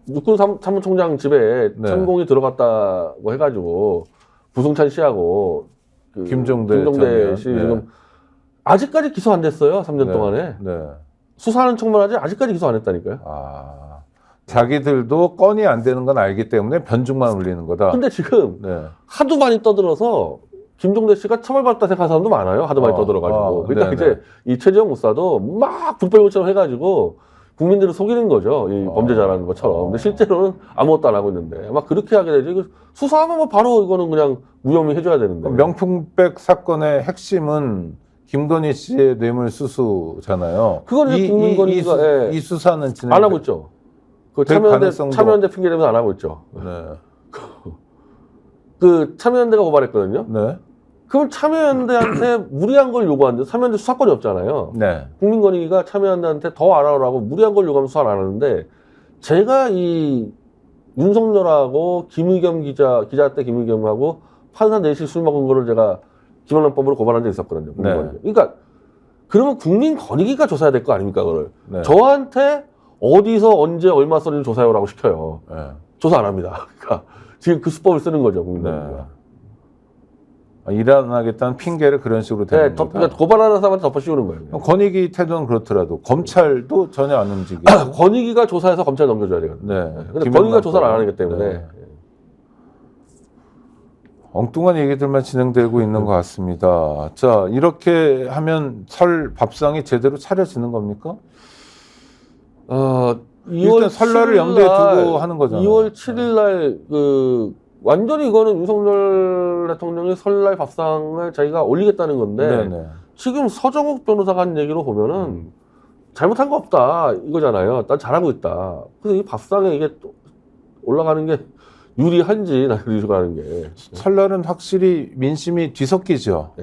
육군 사무총장 집에 천공이 들어갔다고 해가지고 부승찬 씨하고 그 김종대 씨 지금 아직까지 기소 안 됐어요. 3년 동안에. 수사하는 척만 하지 아직까지 기소 안 했다니까요. 자기들도 건이 안 되는 건 알기 때문에 변죽만 울리는 거다. 근데 지금 하도 많이 떠들어서 김종대 씨가 처벌받았다 생각하는 사람도 많아요. 하도 많이 떠들어가지고. 그러니까 이제 이 최재형 목사도 막 불법처럼 해가지고 국민들을 속이는 거죠. 이 범죄자라는 것처럼. 근데 실제로는 아무것도 안 하고 있는데. 막 그렇게 하게 되죠. 수사하면 뭐 바로 이거는 그냥 무혐의 해줘야 되는데. 명품백 사건의 핵심은 김건희 씨의 뇌물수수잖아요. 그건 김건희가 이 수사는 안 하고 있죠. 그 참여연대 핑계 대면서 안 하고 있죠. 그 참여연대가 고발했거든요. 그럼 참여연대한테 무리한 걸 요구하는데 참여연대 수사권이 없잖아요. 국민권익위가 참여연대한테 더 알아오라고 무리한 걸 요구하면 수사를 안 하는데 제가 이 윤석열하고 김의겸 기자 때 김의겸하고 판사 넷이 술 먹은 거를 제가 기본헌법으로 고발한 적이 있었거든요. 그러니까 그러면 국민권익위가 조사해야 될 거 아닙니까? 그걸 저한테 어디서 언제 얼마 썼는지 조사해오라고 시켜요. 조사 안 합니다. 그러니까 지금 그 수법을 쓰는 거죠. 국민권익위가. 일 안 하겠다는 핑계를 그런 식으로 대는 거다. 그러니까 고발하는 사람한테 덮어 씌우는 거예요. 권익위 태도는 그렇더라도 검찰도 전혀 안 움직여요. 권익위가 조사해서 검찰에 넘겨줘야 되거든요. 근데 권익위가 조사를 안 하기 때문에. 엉뚱한 얘기들만 진행되고 있는 것 같습니다. 자, 이렇게 하면 설 밥상이 제대로 차려지는 겁니까? 일단 설날을 염두에 두고 하는 거잖아요. 2월 7일 날 완전히 이거는 윤석열 대통령이 설날 밥상을 자기가 올리겠다는 건데 지금 서정욱 변호사가 한 얘기로 보면은 잘못한 거 없다 이거잖아요. 난 잘하고 있다. 그래서 이 밥상에 이게 또 올라가는 게 유리한지 나 유리하는 게 설날은 확실히 민심이 뒤섞이죠.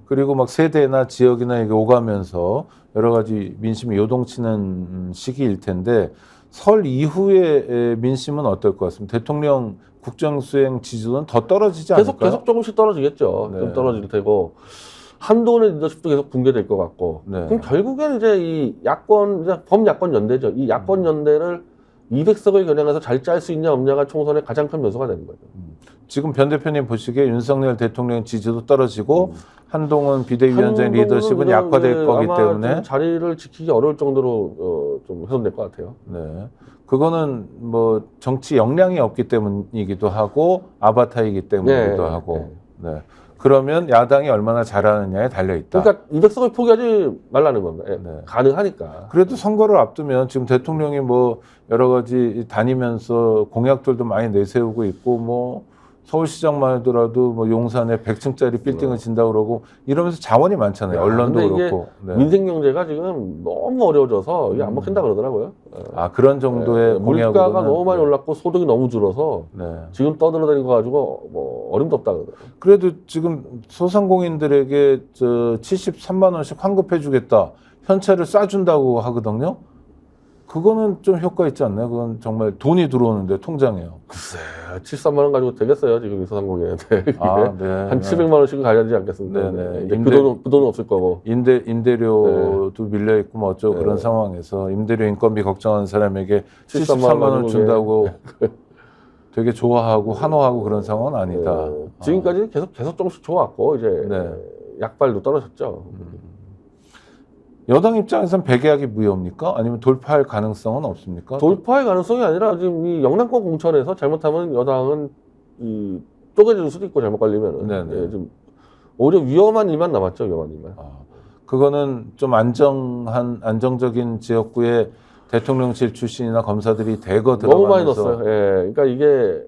그리고 막 세대나 지역이나 이게 오가면서 여러 가지 민심이 요동치는 시기일 텐데 설 이후에 민심은 어떨 것 같습니다. 대통령 국정수행 지지도는 더 떨어지지 않을까요? 계속 조금씩 떨어지겠죠. 좀 떨어질 테고 한동훈의 리더십도 계속 붕괴될 것 같고 그럼 결국엔 이제 이 야권 이제 범야권 연대죠. 이 야권 연대를 200석을 겨냥해서 잘 짤 수 있냐 없냐가 총선의 가장 큰 변수가 되는 거죠. 지금 변 대표님 보시기에 윤석열 대통령 지지도 떨어지고 한동훈 비대위원장 리더십은 약화될 거기 때문에 자리를 지키기 어려울 정도로 좀 훼손될 것 같아요. 그거는 뭐 정치 역량이 없기 때문이기도 하고 아바타이기 때문이기도 하고 그러면 야당이 얼마나 잘하느냐에 달려 있다. 그러니까 200석을 포기하지 말라는 겁니다. 가능하니까. 그래도 선거를 앞두면 지금 대통령이 뭐 여러 가지 다니면서 공약들도 많이 내세우고 있고 뭐 서울시장만 하더라도 뭐 용산에 100층짜리 빌딩을 진다 그러고 이러면서 자원이 많잖아요. 야, 언론도 근데 이게 그렇고. 네. 민생 경제가 지금 너무 어려워져서 이게 안 먹힌다 그러더라고요. 아 그런 정도의 물가가 공약으로는- 너무 많이 올랐고 소득이 너무 줄어서 네. 지금 떠들어다니는 거 가지고 뭐 어림도 없다 그러더라고요. 그래도 지금 소상공인들에게 73만 원씩 환급해주겠다. 현찰을 쏴준다고 하거든요. 그거는 좀 효과 있지 않나요? 그건 정말 돈이 들어오는데 통장에요. 글쎄, 73만 원 가지고 되겠어요 지금 이 소상공인한테. 아, 네. 한 700만 원씩은 가야 되지 않겠습니까? 네네. 이제 그 돈은 없을 거고. 임대료도 밀려 있고 뭐 어쩌고 네. 그런 상황에서 임대료 인건비 걱정하는 사람에게 73만 73만 원 원 준다고 되게 좋아하고 환호하고 그런 상황은 아니다. 지금까지 계속 조금씩 좋았고 이제 네. 약발도 떨어졌죠. 여당 입장에서는 재계약이 무효입니까? 아니면 돌파할 가능성은 없습니까? 돌파의 가능성이 아니라 지금 이 영남권 공천에서 잘못하면 여당은 이 쪼개질 수도 있고 잘못 걸리면은 네네. 좀 오히려 위험한 일만 남았죠. 위험한 일만. 그거는 좀 안정적인 지역구에 대통령실 출신이나 검사들이 대거 들어가면서 너무 많이 넣었어요. 예, 그러니까 이게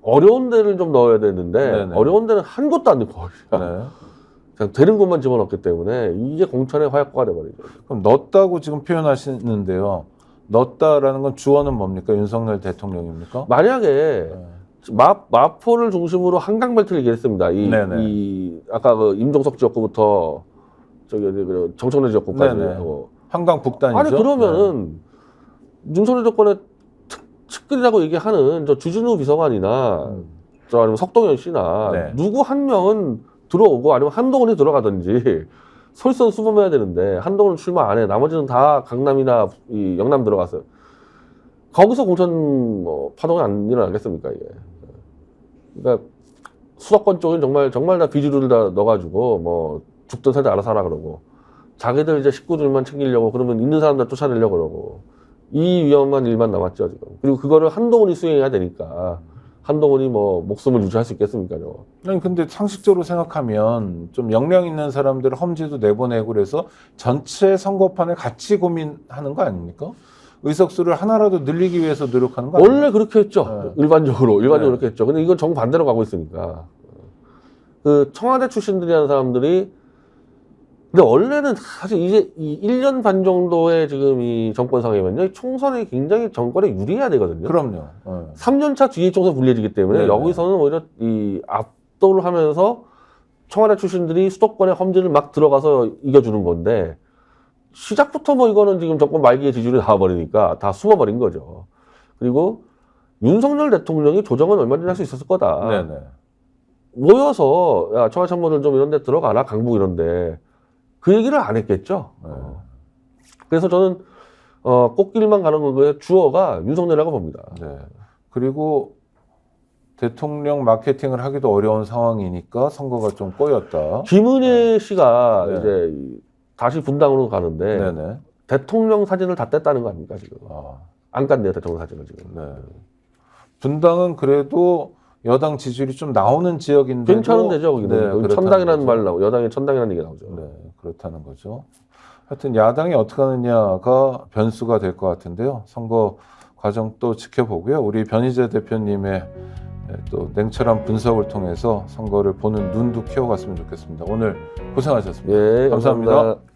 어려운 데를 좀 넣어야 되는데 네네. 어려운 데는 한 곳도 안 넣고 네. 그냥 되는 곳만 집어넣기 때문에 이게 공천의 화약고가 돼버리죠. 그럼 넣었다고 지금 표현하시는데요. 넣었다라는 건 주어는 뭡니까? 윤석열 대통령입니까? 만약에 네. 마포를 중심으로 한강벨트를 얘기했습니다. 네네. 이 아까 그 임종석 지역구부터 저기 어디 그 정청래 지역구까지 네네. 하고. 한강 북단이죠. 아니 그러면은 윤석열 정권의 측근이라고 얘기하는 저 주진우 비서관이나 저 아니면 석동현 씨나 네. 누구 한 명은 들어오고 아니면 한동훈이 들어가든지 솔선수범해야 되는데 한동훈은 출마 안 해. 나머지는 다 강남이나 이 영남 들어갔어요. 거기서 공천 뭐 파동이 안 일어나겠습니까 이게? 그러니까 수도권 쪽은 정말 다 비주류를 다 넣어가지고 뭐 죽든 살든 알아서 하라 그러고 자기들 이제 식구들만 챙기려고 그러면 있는 사람들 쫓아내려고 그러고 이 위험한 일만 남았죠 지금. 그리고 그거를 한동훈이 수행해야 되니까 한동훈이 뭐 목숨을 유지할 수 있겠습니까요? 아니 근데 상식적으로 생각하면 좀 역량 있는 사람들을 험지도 내보내고 그래서 전체 선거판을 같이 고민하는 거 아닙니까? 의석수를 하나라도 늘리기 위해서 노력하는 거 아닙니까? 원래 그렇게 했죠. 네. 일반적으로 네. 그렇게 했죠. 근데 이건 정반대로 가고 있으니까 그 청와대 출신들이라는 사람들이 근데 원래는 사실 이제 이 1년 반 정도의 지금 이 정권 상황이면요. 총선이 굉장히 정권에 유리해야 되거든요. 그럼요. 3년차 뒤에 총선 불리해지기 때문에 네네. 여기서는 오히려 이 압도를 하면서 청와대 출신들이 수도권의 험지를 막 들어가서 이겨주는 건데 시작부터 뭐 이거는 지금 정권 말기에 지지율이 나와버리니까 다 숨어버린 거죠. 그리고 윤석열 대통령이 조정은 얼마든지 할 수 있었을 거다. 네네. 모여서 야 청와참모들 좀 이런 데 들어가라 강북 이런 데 그 얘기를 안 했겠죠. 네. 그래서 저는 꽃길만 가는 거에 주어가 윤석열이라고 봅니다. 네. 그리고 대통령 마케팅을 하기도 어려운 상황이니까 선거가 좀 꼬였다. 김은혜 씨가 네. 이제 다시 분당으로 가는데 네네. 대통령 사진을 다 뗐다는 거 아닙니까 지금? 안 깠네요 대통령 사진을 지금. 네. 분당은 그래도 여당 지지율이 좀 나오는 지역인데 괜찮은 데죠 거기는. 네, 여기 그렇다는 천당이라는 거죠. 말 나오고 여당의 천당이라는 얘기 나오죠. 네, 그렇다는 거죠. 하여튼 야당이 어떻게 하느냐가 변수가 될 것 같은데요. 선거 과정 또 지켜보고요. 우리 변희재 대표님의 또 냉철한 분석을 통해서 선거를 보는 눈도 키워갔으면 좋겠습니다. 오늘 고생하셨습니다. 예, 감사합니다. 감사합니다.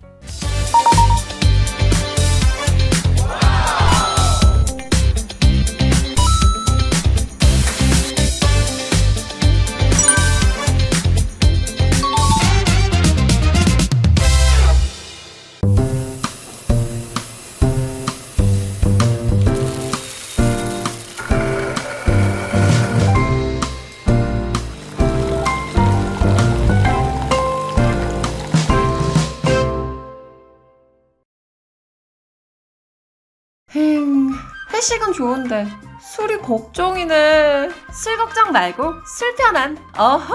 회식은 좋은데 술이 걱정이네. 술 걱정 말고 술 편한. 어허.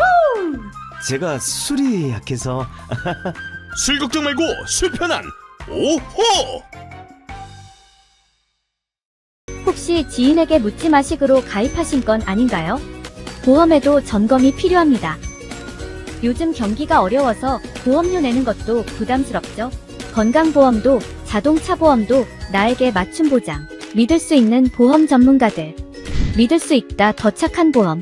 제가 술이 약해서 술 걱정 말고 술 편한 오호. 혹시 지인에게 묻지 마식으로 가입하신 건 아닌가요? 보험에도 점검이 필요합니다. 요즘 경기가 어려워서 보험료 내는 것도 부담스럽죠? 건강보험도 자동차 보험도 나에게 맞춤 보장. 믿을 수 있는 보험 전문가들. 믿을 수 있다 더 착한 보험.